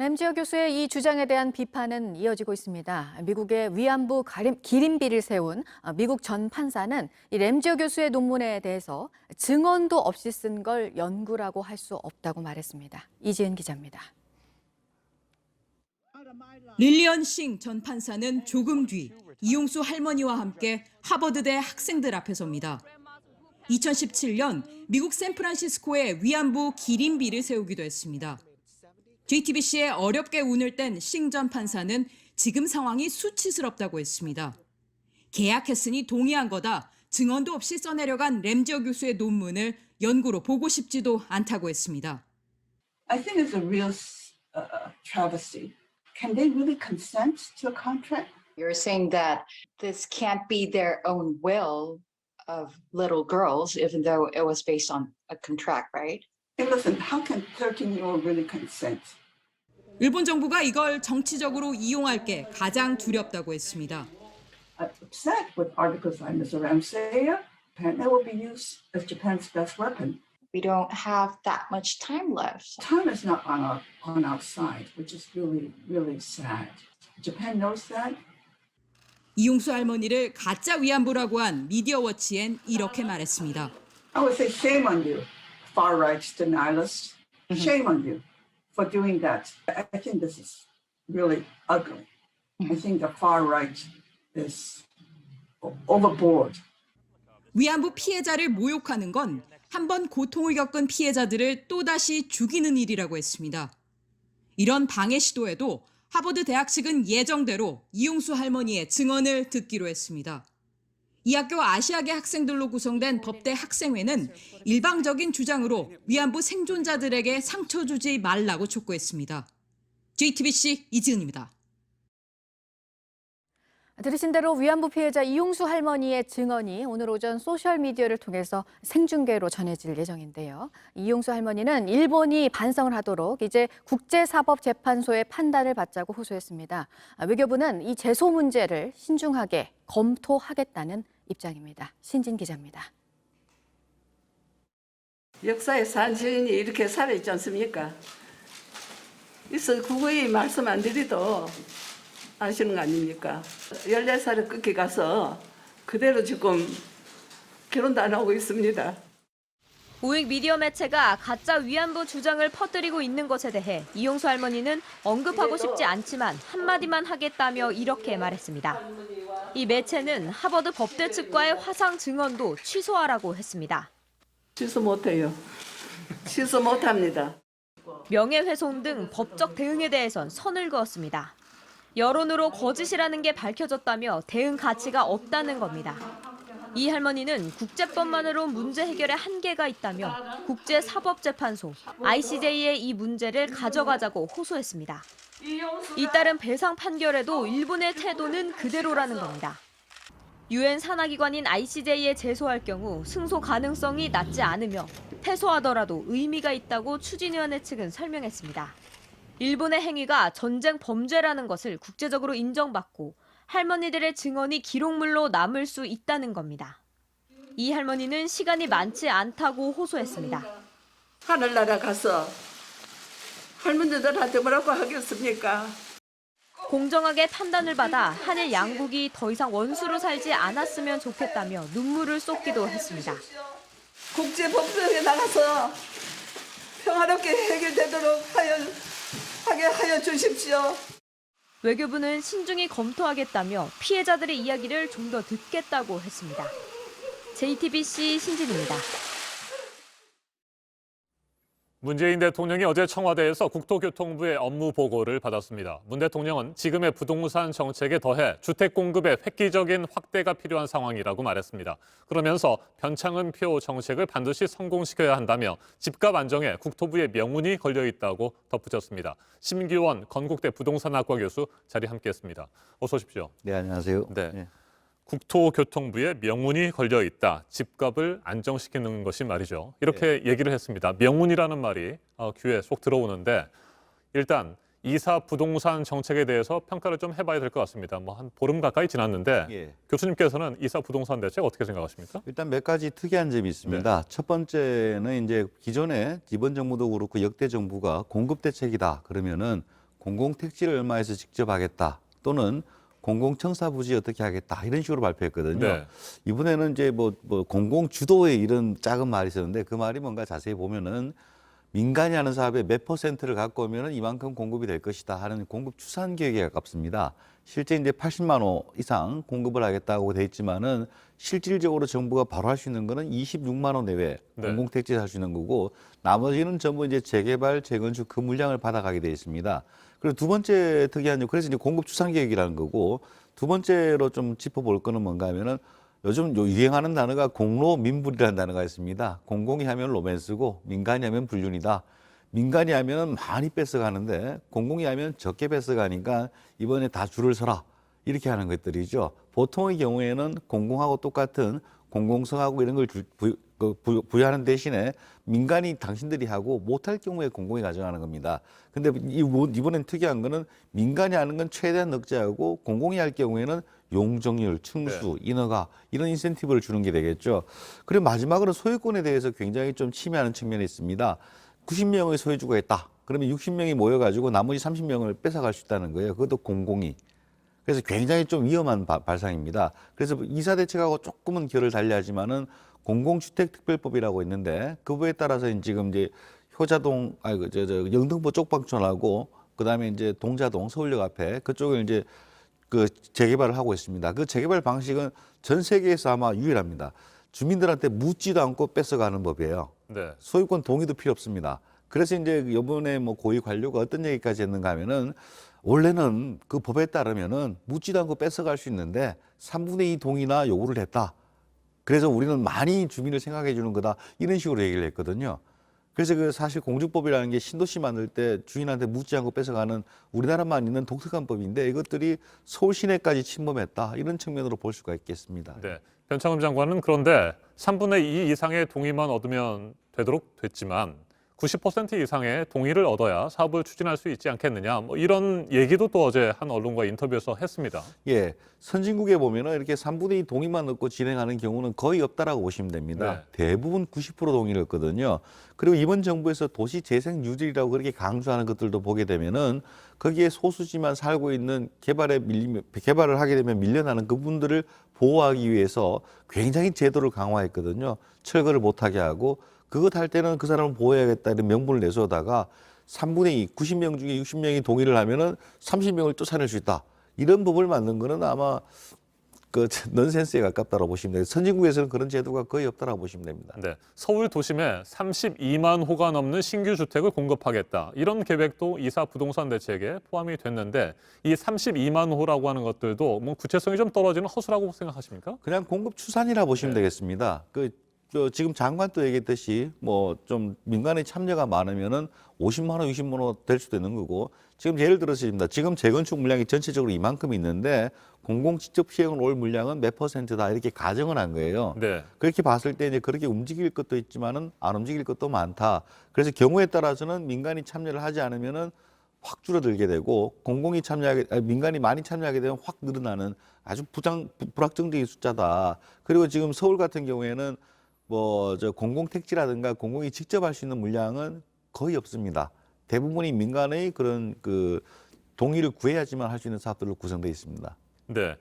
램지어 교수의 이 주장에 대한 비판은 이어지고 있습니다. 미국의 위안부 기린비를 세운 미국 전 판사는 이 램지어 교수의 논문에 대해서 증언도 없이 쓴 걸 연구라고 할 수 없다고 말했습니다. 이지은 기자입니다.
릴리언 싱 전 판사는 조금 뒤 이용수 할머니와 함께 하버드대 학생들 앞에 섭니다. 2017년 미국 샌프란시스코에 위안부 기린비를 세우기도 했습니다. JTBC에 어렵게 운을 뗀 싱 전 판사는 지금 상황이 수치스럽다고 했습니다. 계약했으니 동의한 거다. 증언도 없이 써내려간 램지어 교수의 논문을 연구로 보고 싶지도 않다고 했습니다.
I think it's a real travesty. Can they really consent to a contract?
You're saying that this can't be their own will of little girls, even though it was based on a contract, right?
Hey, listen, how can 13-year-old really consent?
일본 정부가 이걸 정치적으로 이용할 게 가장 두렵다고 했습니다.
I'm upset with articles like Mr. Ramsey. Apparently, it will be used as Japan's best weapon.
We don't have that much time left.
Time is not on our side, which is really, really sad. Japan knows that.
이용수 할머니를 가짜 위안부라고 한 미디어워치엔 이렇게 말했습니다.
I would say shame on you, far-right denialists. Shame on you for doing that. I think this is really ugly. I think the far-right is overboard.
위안부 피해자를 모욕하는 건 한 번 고통을 겪은 피해자들을 또다시 죽이는 일이라고 했습니다. 이런 방해 시도에도 하버드 대학 측은 예정대로 이용수 할머니의 증언을 듣기로 했습니다. 이 학교 아시아계 학생들로 구성된 법대 학생회는 일방적인 주장으로 위안부 생존자들에게 상처 주지 말라고 촉구했습니다. JTBC 이지은입니다.
들으신 대로 위안부 피해자 이용수 할머니의 증언이 오늘 오전 소셜미디어를 통해서 생중계로 전해질 예정인데요. 이용수 할머니는 일본이 반성을 하도록 이제 국제사법재판소의 판단을 받자고 호소했습니다. 외교부는 이 제소 문제를 신중하게 검토하겠다는 입장입니다. 신진 기자입니다.
역사의 산신이 이렇게 살아있지 않습니까? 있어 구구이 말씀 안 드리도 아시는 거 아닙니까? 14살에 끝에 가서 그대로 지금 결혼도 안 하고 있습니다.
우익 미디어 매체가 가짜 위안부 주장을 퍼뜨리고 있는 것에 대해 이용수 할머니는 언급하고 싶지 않지만 한마디만 하겠다며 이렇게 말했습니다. 이 매체는 하버드 법대 측과의 화상 증언도 취소하라고 했습니다.
취소 못해요. 취소 못합니다.
명예훼손 등 법적 대응에 대해선 선을 그었습니다. 여론으로 거짓이라는 게 밝혀졌다며 대응 가치가 없다는 겁니다. 이 할머니는 국제법만으로 문제 해결에 한계가 있다며 국제사법재판소 ICJ에 이 문제를 가져가자고 호소했습니다. 잇따른 배상 판결에도 일본의 태도는 그대로라는 겁니다. 유엔 산하기관인 ICJ에 제소할 경우 승소 가능성이 낮지 않으며 패소하더라도 의미가 있다고 추진위원회 측은 설명했습니다. 일본의 행위가 전쟁 범죄라는 것을 국제적으로 인정받고 할머니들의 증언이 기록물로 남을 수 있다는 겁니다. 이 할머니는 시간이 많지 않다고 호소했습니다.
하늘나라 가서 할머니들한테 뭐라고 하겠습니까?
공정하게 판단을 받아 한일 양국이 더 이상 원수로 살지 않았으면 좋겠다며 눈물을 쏟기도 했습니다.
국제법정에 나가서 평화롭게 해결되도록 하게 하여 주십시오.
외교부는 신중히 검토하겠다며 피해자들의 이야기를 좀 더 듣겠다고 했습니다. JTBC 신진입니다.
문재인 대통령이 어제 청와대에서 국토교통부의 업무 보고를 받았습니다. 문 대통령은 지금의 부동산 정책에 더해 주택 공급의 획기적인 확대가 필요한 상황이라고 말했습니다. 그러면서 변창흠표 정책을 반드시 성공시켜야 한다며 집값 안정에 국토부의 명운이 걸려 있다고 덧붙였습니다. 심규원 건국대 부동산학과 교수 자리 함께했습니다. 어서 오십시오.
네, 안녕하세요.
네. 국토교통부의 명운이 걸려 있다. 집값을 안정시키는 것이 말이죠. 이렇게 얘기를 했습니다. 명운이라는 말이 귀에 쏙 들어오는데 일단 이사 부동산 정책에 대해서 평가를 좀 해봐야 될 것 같습니다. 뭐 한 보름 가까이 지났는데 교수님께서는 이사 부동산 대책 어떻게 생각하십니까?
일단 몇 가지 특이한 점이 있습니다. 첫 번째는 이제 기존에 이번 정부도 그렇고 역대 정부가 공급 대책이다 그러면은 공공택지를 얼마에서 직접 하겠다 또는 공공청사 부지 어떻게 하겠다 이런 식으로 발표했거든요.
네.
이번에는 이제 뭐 공공주도의 이런 작은 말이 있었는데 그 말이 뭔가 자세히 보면은 민간이 하는 사업의 몇 %를 갖고 오면은 이만큼 공급이 될 것이다 하는 공급 추산 계획에 가깝습니다. 실제 이제 80만 호 이상 공급을 하겠다고 돼 있지만은 실질적으로 정부가 바로 할 수 있는 거는 26만 호 내외 공공택지를 할 수 있는 거고 나머지는 전부 이제 재개발, 재건축 그 물량을 받아가게 돼 있습니다. 그리고 두 번째 특이한 점, 그래서 이제 공급 추산 계획이라는 거고 두 번째로 좀 짚어볼 거는 뭔가 하면은 요즘 유행하는 단어가 공로민불이라는 단어가 있습니다. 공공이 하면 로맨스고 민간이 하면 불륜이다. 민간이 하면 많이 뺏어가는데 공공이 하면 적게 뺏어가니까 이번에 다 줄을 서라 이렇게 하는 것들이죠. 보통의 경우에는 공공하고 똑같은 공공성하고 이런 걸 부여하는 대신에 민간이 당신들이 하고 못할 경우에 공공이 가져가는 겁니다. 근데 이번엔 특이한 거는 민간이 하는 건 최대한 넉자하고 공공이 할 경우에는 용적률, 층수, 인허가 이런 인센티브를 주는 게 되겠죠. 그리고 마지막으로 소유권에 대해서 굉장히 좀 침해하는 측면이 있습니다. 90명의 소유주가 있다. 그러면 60명이 모여가지고 나머지 30명을 뺏어갈 수 있다는 거예요. 그것도 공공이. 그래서 굉장히 좀 위험한 발상입니다. 그래서 이사 대책하고 조금은 결을 달리하지만은 공공주택특별법이라고 있는데 그거에 따라서 지금 이제 효자동, 영등포 쪽방촌하고 그다음에 이제 동자동 서울역 앞에 그쪽을 이제 그 재개발을 하고 있습니다. 그 재개발 방식은 전 세계에서 아마 유일합니다. 주민들한테 묻지도 않고 뺏어가는 법이에요.
네.
소유권 동의도 필요 없습니다. 그래서 이제 이번에 뭐 고위 관료가 어떤 얘기까지 했는가 하면은 원래는 그 법에 따르면은 묻지도 않고 뺏어갈 수 있는데 3분의 2 동의나 요구를 했다. 그래서 우리는 많이 주민을 생각해 주는 거다. 이런 식으로 얘기를 했거든요. 그래서 그 사실 공주법이라는 게 신도시 만들 때 주인한테 묻지 않고 뺏어가는 우리나라만 있는 독특한 법인데 이것들이 서울 시내까지 침범했다. 이런 측면으로 볼 수가 있겠습니다.
네. 변창흠 장관은 그런데 3분의 2 이상의 동의만 얻으면 되도록 됐지만 90% 이상의 동의를 얻어야 사업을 추진할 수 있지 않겠느냐. 뭐 이런 얘기도 또 어제 한 언론과 인터뷰에서 했습니다.
예, 선진국에 보면은 이렇게 3분의 2 동의만 얻고 진행하는 경우는 거의 없다라고 보시면 됩니다. 대부분 90% 동의를 얻거든요. 그리고 이번 정부에서 도시 재생 뉴딜이라고 그렇게 강조하는 것들도 보게 되면은 거기에 소수지만 살고 있는 개발을 하게 되면 밀려나는 그분들을 보호하기 위해서 굉장히 제도를 강화했거든요. 철거를 못하게 하고 그것 할 때는 그 사람을 보호해야겠다 이런 명분을 내세우다가 3분의 2, 90명 중에 60명이 동의를 하면은 30명을 쫓아낼 수 있다. 이런 법을 만든 거는 아마 그 넌센스에 가깝다고 보시면 돼요. 선진국에서는 그런 제도가 거의 없다고 보시면 됩니다.
네, 서울 도심에 32만 호가 넘는 신규 주택을 공급하겠다. 이런 계획도 이사 부동산 대책에 포함이 됐는데 이 32만 호라고 하는 것들도 뭐 구체성이 좀 떨어지는 허수라고 생각하십니까?
그냥 공급 추산이라 보시면 되겠습니다. 지금 장관도 얘기했듯이 뭐 좀 민간의 참여가 많으면은 50만 호, 60만 호 될 수도 있는 거고 지금 예를 들어서입니다. 지금 재건축 물량이 전체적으로 이만큼 있는데 공공 직접 시행을 올 물량은 몇 %다 이렇게 가정을 한 거예요.
네.
그렇게 봤을 때 이제 그렇게 움직일 것도 있지만은 안 움직일 것도 많다. 그래서 경우에 따라서는 민간이 참여를 하지 않으면은 확 줄어들게 되고 민간이 많이 참여하게 되면 확 늘어나는 아주 불확정적인 숫자다. 그리고 지금 서울 같은 경우에는 공공택지라든가 공공이 직접 할 수 있는 물량은 거의 없습니다. 대부분이 민간의 그런 동의를 구해야지만 할 수 있는 사업들로 구성되어 있습니다.
네.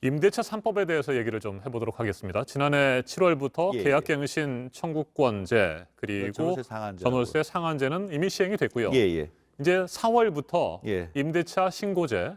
임대차 3법에 대해서 얘기를 좀 해보도록 하겠습니다. 지난해 7월부터 계약갱신 청구권제 그리고 전월세 상한제는 이미 시행이 됐고요. 이제 4월부터 임대차 신고제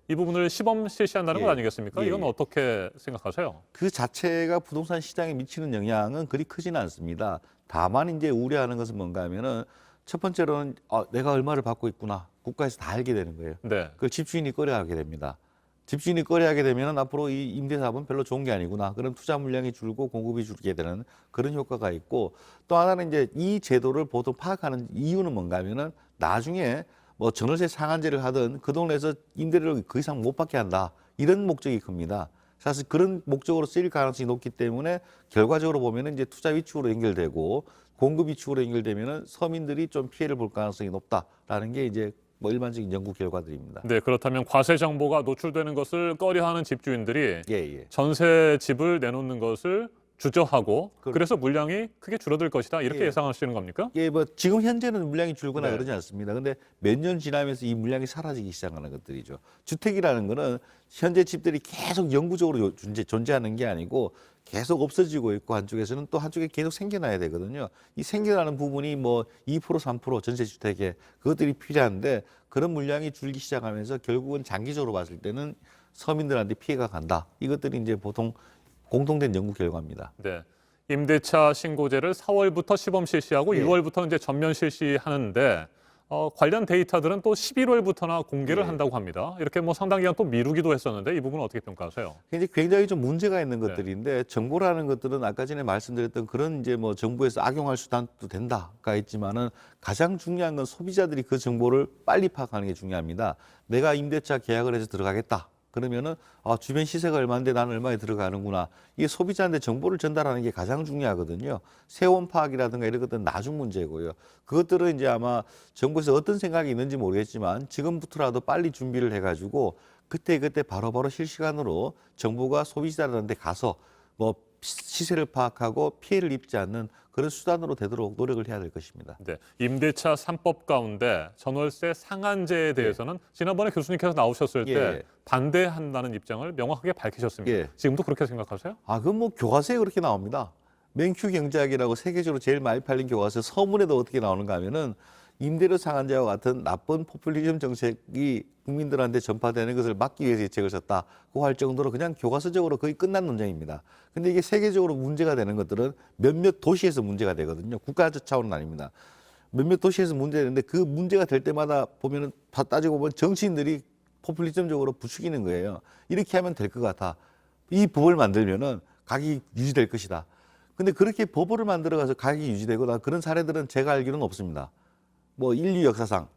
이 부분을 시범 실시한다는 것 아니겠습니까? 이건 어떻게 생각하세요?
그 자체가 부동산 시장에 미치는 영향은 그리 크지는 않습니다. 다만 이제 우려하는 것은 뭔가 하면은 첫 번째로는 내가 얼마를 받고 있구나. 국가에서 다 알게 되는 거예요. 그걸 집주인이 꺼려하게 됩니다. 집주인이 꺼려하게 되면 앞으로 이 임대사업은 별로 좋은 게 아니구나. 그럼 투자 물량이 줄고 공급이 줄게 되는 그런 효과가 있고 또 하나는 이제 이 제도를 보통 파악하는 이유는 뭔가 하면은 나중에 뭐 전월세 상한제를 하든 그 동네에서 임대료를 그 이상 못 받게 한다. 이런 목적이 큽니다. 사실 그런 목적으로 쓰일 가능성이 높기 때문에 결과적으로 보면은 이제 투자 위축으로 연결되고 공급 위축으로 연결되면은 서민들이 좀 피해를 볼 가능성이 높다라는 게 이제 뭐 일반적인 연구 결과들입니다.
네, 그렇다면 과세 정보가 노출되는 것을 꺼려하는 집주인들이 전세 집을 내놓는 것을 주저하고 그래서 물량이 크게 줄어들 것이다 이렇게 예상하시는 겁니까?
뭐 지금 현재는 물량이 줄거나 그러지 않습니다. 근데 몇 년 지나면서 이 물량이 사라지기 시작하는 것들이죠. 주택이라는 거는 현재 집들이 계속 영구적으로 존재하는 게 아니고 계속 없어지고 있고 한쪽에서는 또 한쪽에 계속 생겨나야 되거든요. 이 생겨나는 부분이 뭐 2%, 3% 전세주택에 그것들이 필요한데 그런 물량이 줄기 시작하면서 결국은 장기적으로 봤을 때는 서민들한테 피해가 간다. 이것들이 이제 보통 공통된 연구 결과입니다.
네. 임대차 신고제를 4월부터 시범 실시하고 6월부터 이제 전면 실시하는데 관련 데이터들은 또 11월부터나 공개를 한다고 합니다. 이렇게 뭐 상당 기간 또 미루기도 했었는데 이 부분은 어떻게 평가하세요?
굉장히 좀 문제가 있는 것들인데 정보라는 것들은 아까 전에 말씀드렸던 그런 이제 뭐 정부에서 악용할 수단도 된다가 있지만은 가장 중요한 건 소비자들이 그 정보를 빨리 파악하는 게 중요합니다. 내가 임대차 계약을 해서 들어가겠다. 그러면은 주변 시세가 얼마인데 나는 얼마에 들어가는구나. 이게 소비자한테 정보를 전달하는 게 가장 중요하거든요. 세원 파악이라든가 이런 것들은 나중 문제고요. 그것들은 이제 아마 정부에서 어떤 생각이 있는지 모르겠지만 지금부터라도 빨리 준비를 해가지고 그때 바로바로 실시간으로 정부가 소비자들한테 가서 뭐 시세를 파악하고 피해를 입지 않는 그런 수단으로 되도록 노력을 해야 될 것입니다.
네, 임대차 3법 가운데 전월세 상한제에 대해서는 지난번에 교수님께서 나오셨을 때 반대한다는 입장을 명확하게 밝히셨습니다. 지금도 그렇게 생각하세요?
그건 뭐 교과서에 그렇게 나옵니다. 맨큐 경제학이라고 세계적으로 제일 많이 팔린 교과서 서문에도 어떻게 나오는가 하면은 임대료 상한제와 같은 나쁜 포퓰리즘 정책이 국민들한테 전파되는 것을 막기 위해서 이 책을 썼다고 할 정도로 그냥 교과서적으로 거의 끝난 논쟁입니다. 근데 이게 세계적으로 문제가 되는 것들은 몇몇 도시에서 문제가 되거든요. 국가 차원은 아닙니다. 몇몇 도시에서 문제가 되는데 그 문제가 될 때마다 보면은 다 따지고 보면 정치인들이 포퓰리즘적으로 부추기는 거예요. 이렇게 하면 될 것 같아. 이 법을 만들면은 가격이 유지될 것이다. 근데 그렇게 법을 만들어가서 가격이 유지되거나 그런 사례들은 제가 알기로는 없습니다. 뭐 인류 역사상.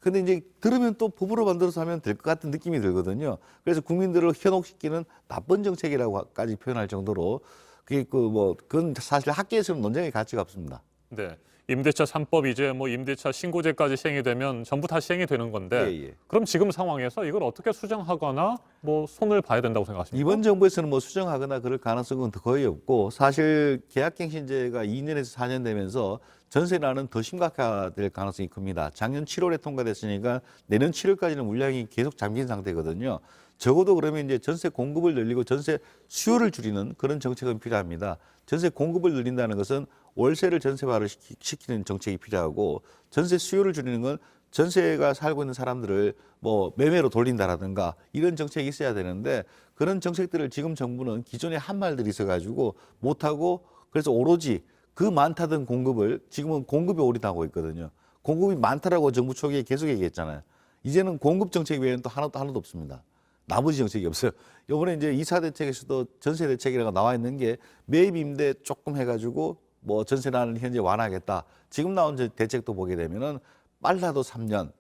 근데 이제 들으면 또 법으로 만들어서 하면 될 것 같은 느낌이 들거든요. 그래서 국민들을 현혹시키는 나쁜 정책이라고까지 표현할 정도로 그게 그건 사실 학계에서는 논쟁의 가치가 없습니다.
네. 임대차 3법 이제 뭐 임대차 신고제까지 시행이 되면 전부 다 시행이 되는 건데
예, 예.
그럼 지금 상황에서 이걸 어떻게 수정하거나 뭐 손을 봐야 된다고 생각하십니까?
이번 정부에서는 뭐 수정하거나 그럴 가능성은 거의 없고 사실 계약갱신제가 2년에서 4년 되면서 전세난은 더 심각화될 가능성이 큽니다. 작년 7월에 통과됐으니까 내년 7월까지는 물량이 계속 잠긴 상태거든요. 적어도 그러면 이제 전세 공급을 늘리고 전세 수요를 줄이는 그런 정책은 필요합니다. 전세 공급을 늘린다는 것은 월세를 전세화를 시키는 정책이 필요하고 전세 수요를 줄이는 건 전세가 살고 있는 사람들을 뭐 매매로 돌린다라든가 이런 정책이 있어야 되는데 그런 정책들을 지금 정부는 기존에 한 말들이 있어가지고 못하고 그래서 오로지 그 많다던 공급을 지금은 공급에 올인하고 있거든요. 공급이 많다라고 정부 초기에 계속 얘기했잖아요. 이제는 공급 정책 외에는 또 하나도 없습니다. 나머지 정책이 없어요. 이번에 이제 2차 대책에서도 전세 대책이라고 나와 있는 게 매입 임대 조금 해가지고 뭐 전세난을 현재 완화하겠다. 지금 나온 대책도 보게 되면은 빨라도 3년,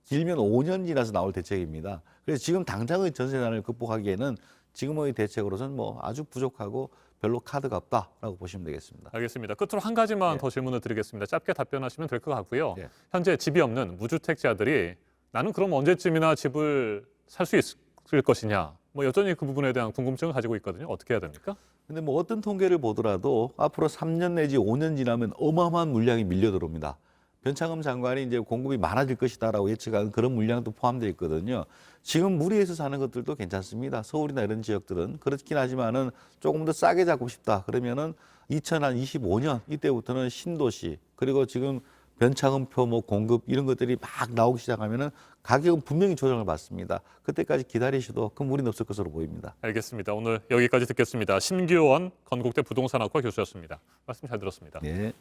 길면 5년 지나서 나올 대책입니다. 그래서 지금 당장의 전세난을 극복하기에는 지금의 대책으로서는 뭐 아주 부족하고 별로 카드가 없다라고 보시면 되겠습니다.
알겠습니다. 끝으로 한 가지만 더 질문을 드리겠습니다. 짧게 답변하시면 될 것 같고요. 현재 집이 없는 무주택자들이 나는 그럼 언제쯤이나 집을 살 수 있을 것이냐. 뭐 여전히 그 부분에 대한 궁금증을 가지고 있거든요. 어떻게 해야 됩니까?
근데 뭐 어떤 통계를 보더라도 앞으로 3년 내지 5년 지나면 어마어마한 물량이 밀려 들어옵니다. 변창흠 장관이 이제 공급이 많아질 것이다라고 예측한 그런 물량도 포함되어 있거든요. 지금 무리해서 사는 것들도 괜찮습니다. 서울이나 이런 지역들은 그렇긴 하지만은 조금 더 싸게 잡고 싶다. 그러면은 2025년 이때부터는 신도시 그리고 지금 변창흠표 뭐 공급 이런 것들이 막 나오기 시작하면은 가격은 분명히 조정을 받습니다. 그때까지 기다리셔도 큰 무리는 없을 것으로 보입니다.
알겠습니다. 오늘 여기까지 듣겠습니다. 심규원 건국대 부동산학과 교수였습니다. 말씀 잘 들었습니다.
네.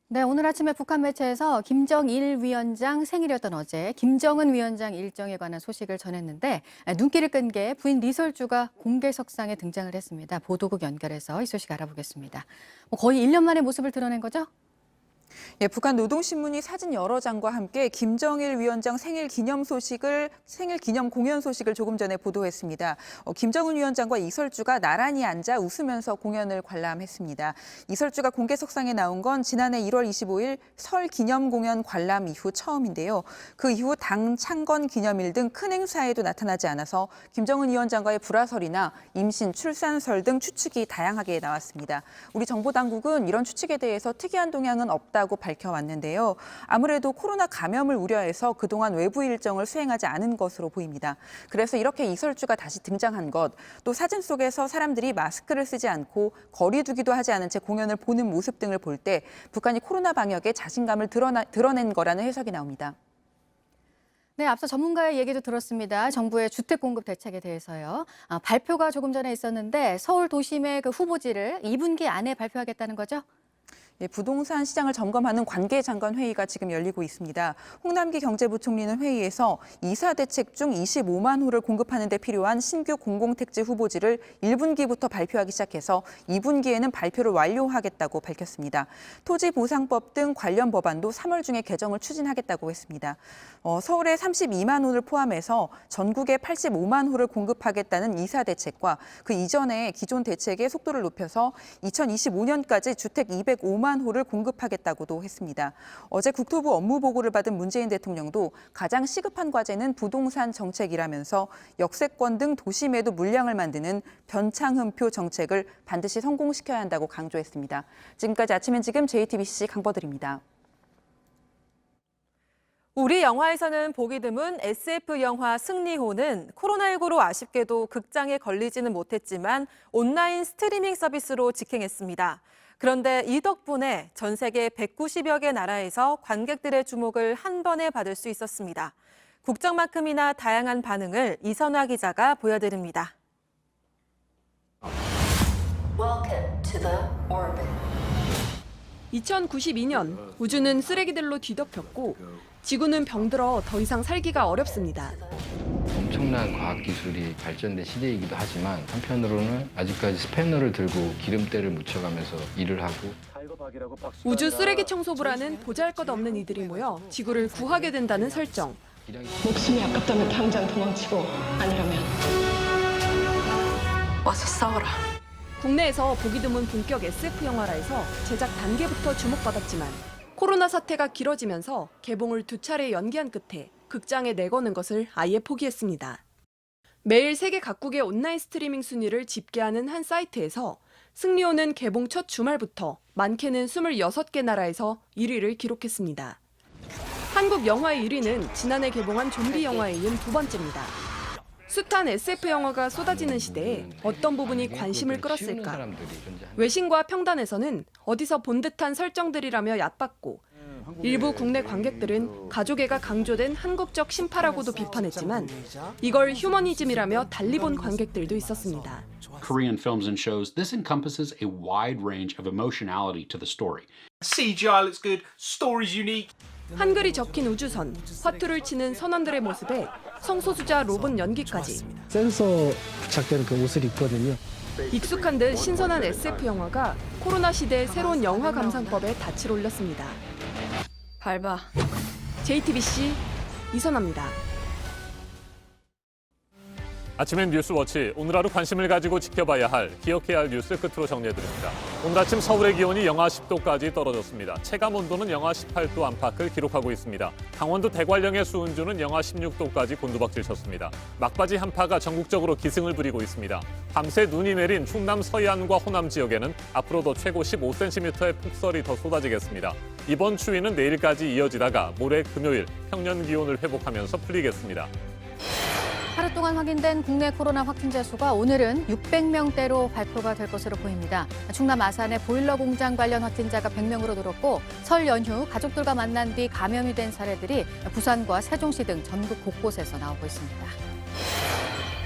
네, 오늘 아침에 북한 매체에서 김정일 위원장 생일이었던 어제 김정은 위원장 일정에 관한 소식을 전했는데 눈길을 끈 게 부인 리설주가 공개석상에 등장을 했습니다. 보도국 연결해서 이 소식 알아보겠습니다. 거의 1년 만에 모습을 드러낸 거죠?
예, 북한 노동신문이 사진 여러 장과 함께 김정일 위원장 생일 기념 공연 소식을 조금 전에 보도했습니다. 김정은 위원장과 이설주가 나란히 앉아 웃으면서 공연을 관람했습니다. 이설주가 공개석상에 나온 건 지난해 1월 25일 설 기념 공연 관람 이후 처음인데요. 그 이후 당 창건 기념일 등 큰 행사에도 나타나지 않아서 김정은 위원장과의 불화설이나 임신, 출산설 등 추측이 다양하게 나왔습니다. 우리 정보당국은 이런 추측에 대해서 특이한 동향은 없다고 밝혀왔는데요. 아무래도 코로나 감염을 우려해서 그동안 외부 일정을 수행하지 않은 것으로 보입니다. 그래서 이렇게 이설주가 다시 등장한 것, 또 사진 속에서 사람들이 마스크를 쓰지 않고 거리 두기도 하지 않은 채 공연을 보는 모습 등을 볼 때 북한이 코로나 방역에 자신감을 드러낸 거라는 해석이 나옵니다.
네, 앞서 전문가의 얘기도 들었습니다. 정부의 주택 공급 대책에 대해서요. 발표가 조금 전에 있었는데 서울 도심의 그 후보지를 2분기 안에 발표하겠다는 거죠?
예, 부동산 시장을 점검하는 관계장관 회의가 지금 열리고 있습니다. 홍남기 경제부총리는 회의에서 2사 대책 중 25만 호를 공급하는 데 필요한 신규 공공택지 후보지를 1분기부터 발표하기 시작해서 2분기에는 발표를 완료하겠다고 밝혔습니다. 토지보상법 등 관련 법안도 3월 중에 개정을 추진하겠다고 했습니다. 서울에 32만 호를 포함해서 전국에 85만 호를 공급하겠다는 2사 대책과 그 이전에 기존 대책의 속도를 높여서 2025년까지 주택 205만 호를 공급하겠다고도 했습니다. 어제 국토부 업무 보고를 받은 문재인 대통령도 가장 시급한 과제는 부동산 정책이라면서 역세권 등 도심에도 물량을 만드는 변창흠표 정책을 반드시 성공시켜야 한다고 강조했습니다. 지금까지 아침엔 지금 JTBC 강버들입니다.
우리 영화에서는 보기 드문 SF 영화 승리호는 코로나19로 아쉽게도 극장에 걸리지는 못했지만 온라인 스트리밍 서비스로 직행했습니다. 그런데 이 덕분에 전 세계 190여 개 나라에서 관객들의 주목을 한 번에 받을 수 있었습니다. 국정만큼이나 다양한 반응을 이선화 기자가 보여드립니다.
2092년 우주는 쓰레기들로 뒤덮였고 지구는 병들어 더 이상 살기가 어렵습니다.
엄청난 과학기술이 발전된 시대이기도 하지만 한편으로는 아직까지 스패너를 들고 기름때를 묻혀가면서 일을 하고
우주 쓰레기 청소부라는 보잘것없는 이들이 모여 지구를 구하게 된다는 설정.
목숨이 아깝다면 당장 도망치고 아니라면 와서 싸워라.
국내에서 보기 드문 본격 SF 영화라 해서 제작 단계부터 주목받았지만 코로나 사태가 길어지면서 개봉을 2차례 연기한 끝에 극장에 내거는 것을 아예 포기했습니다. 매일 세계 각국의 온라인 스트리밍 순위를 집계하는 한 사이트에서 승리호는 개봉 첫 주말부터 많게는 26개 나라에서 1위를 기록했습니다. 한국 영화의 1위는 지난해 개봉한 좀비 영화에 이은 두 번째입니다. 숱한 SF 영화가 쏟아지는 시대에 어떤 부분이 관심을 끌었을까? 외신과 평단에서는 어디서 본 듯한 설정들이라며 얕봤고 일부 국내 관객들은 가족애가 강조된 한국적 신파라고도 비판했지만 이걸 휴머니즘이라며 달리 본 관객들도 있었습니다.
Korean films and shows, this encompasses a wide range of emotionality to the story.
CGI looks good, story's unique.
한글이 적힌 우주선, 화투를 치는 선원들의 모습에 성소수자 로봇 연기까지
센서 부착된 그 옷을 입거든요.
익숙한 듯 신선한 SF 영화가 코로나 시대의 새로운 영화 감상법에 닻을 올렸습니다. 밟아. JTBC 이선아입니다.
아침엔 뉴스워치, 오늘 하루 관심을 가지고 지켜봐야 할, 기억해야 할 뉴스 끝으로 정리해드립니다. 오늘 아침 서울의 기온이 영하 10도까지 떨어졌습니다. 체감온도는 영하 18도 안팎을 기록하고 있습니다. 강원도 대관령의 수은주는 영하 16도까지 곤두박질 쳤습니다. 막바지 한파가 전국적으로 기승을 부리고 있습니다. 밤새 눈이 내린 충남 서해안과 호남 지역에는 앞으로도 최고 15cm의 폭설이 더 쏟아지겠습니다. 이번 추위는 내일까지 이어지다가 모레 금요일 평년 기온을 회복하면서 풀리겠습니다.
하루 동안 확인된 국내 코로나 확진자 수가 오늘은 600명대로 발표가 될 것으로 보입니다. 충남 아산의 보일러 공장 관련 확진자가 100명으로 늘었고 설 연휴 가족들과 만난 뒤 감염이 된 사례들이 부산과 세종시 등 전국 곳곳에서 나오고 있습니다.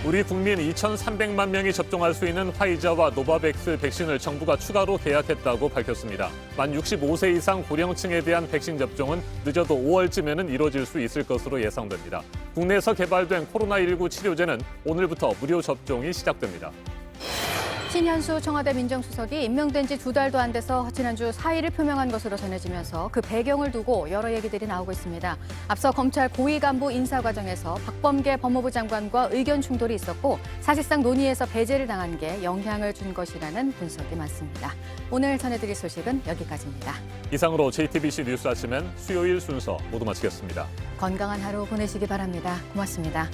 우리 국민 2,300만 명이 접종할 수 있는 화이자와 노바백스 백신을 정부가 추가로 계약했다고 밝혔습니다. 만 65세 이상 고령층에 대한 백신 접종은 늦어도 5월쯤에는 이뤄질 수 있을 것으로 예상됩니다. 국내에서 개발된 코로나19 치료제는 오늘부터 무료 접종이 시작됩니다.
신현수 청와대 민정수석이 임명된 지 2달도 안 돼서 지난주 사의를 표명한 것으로 전해지면서 그 배경을 두고 여러 얘기들이 나오고 있습니다. 앞서 검찰 고위 간부 인사 과정에서 박범계 법무부 장관과 의견 충돌이 있었고 사실상 논의에서 배제를 당한 게 영향을 준 것이라는 분석이 많습니다. 오늘 전해드릴 소식은 여기까지입니다.
이상으로 JTBC 뉴스 아침엔 수요일 순서 모두 마치겠습니다.
건강한 하루 보내시기 바랍니다. 고맙습니다.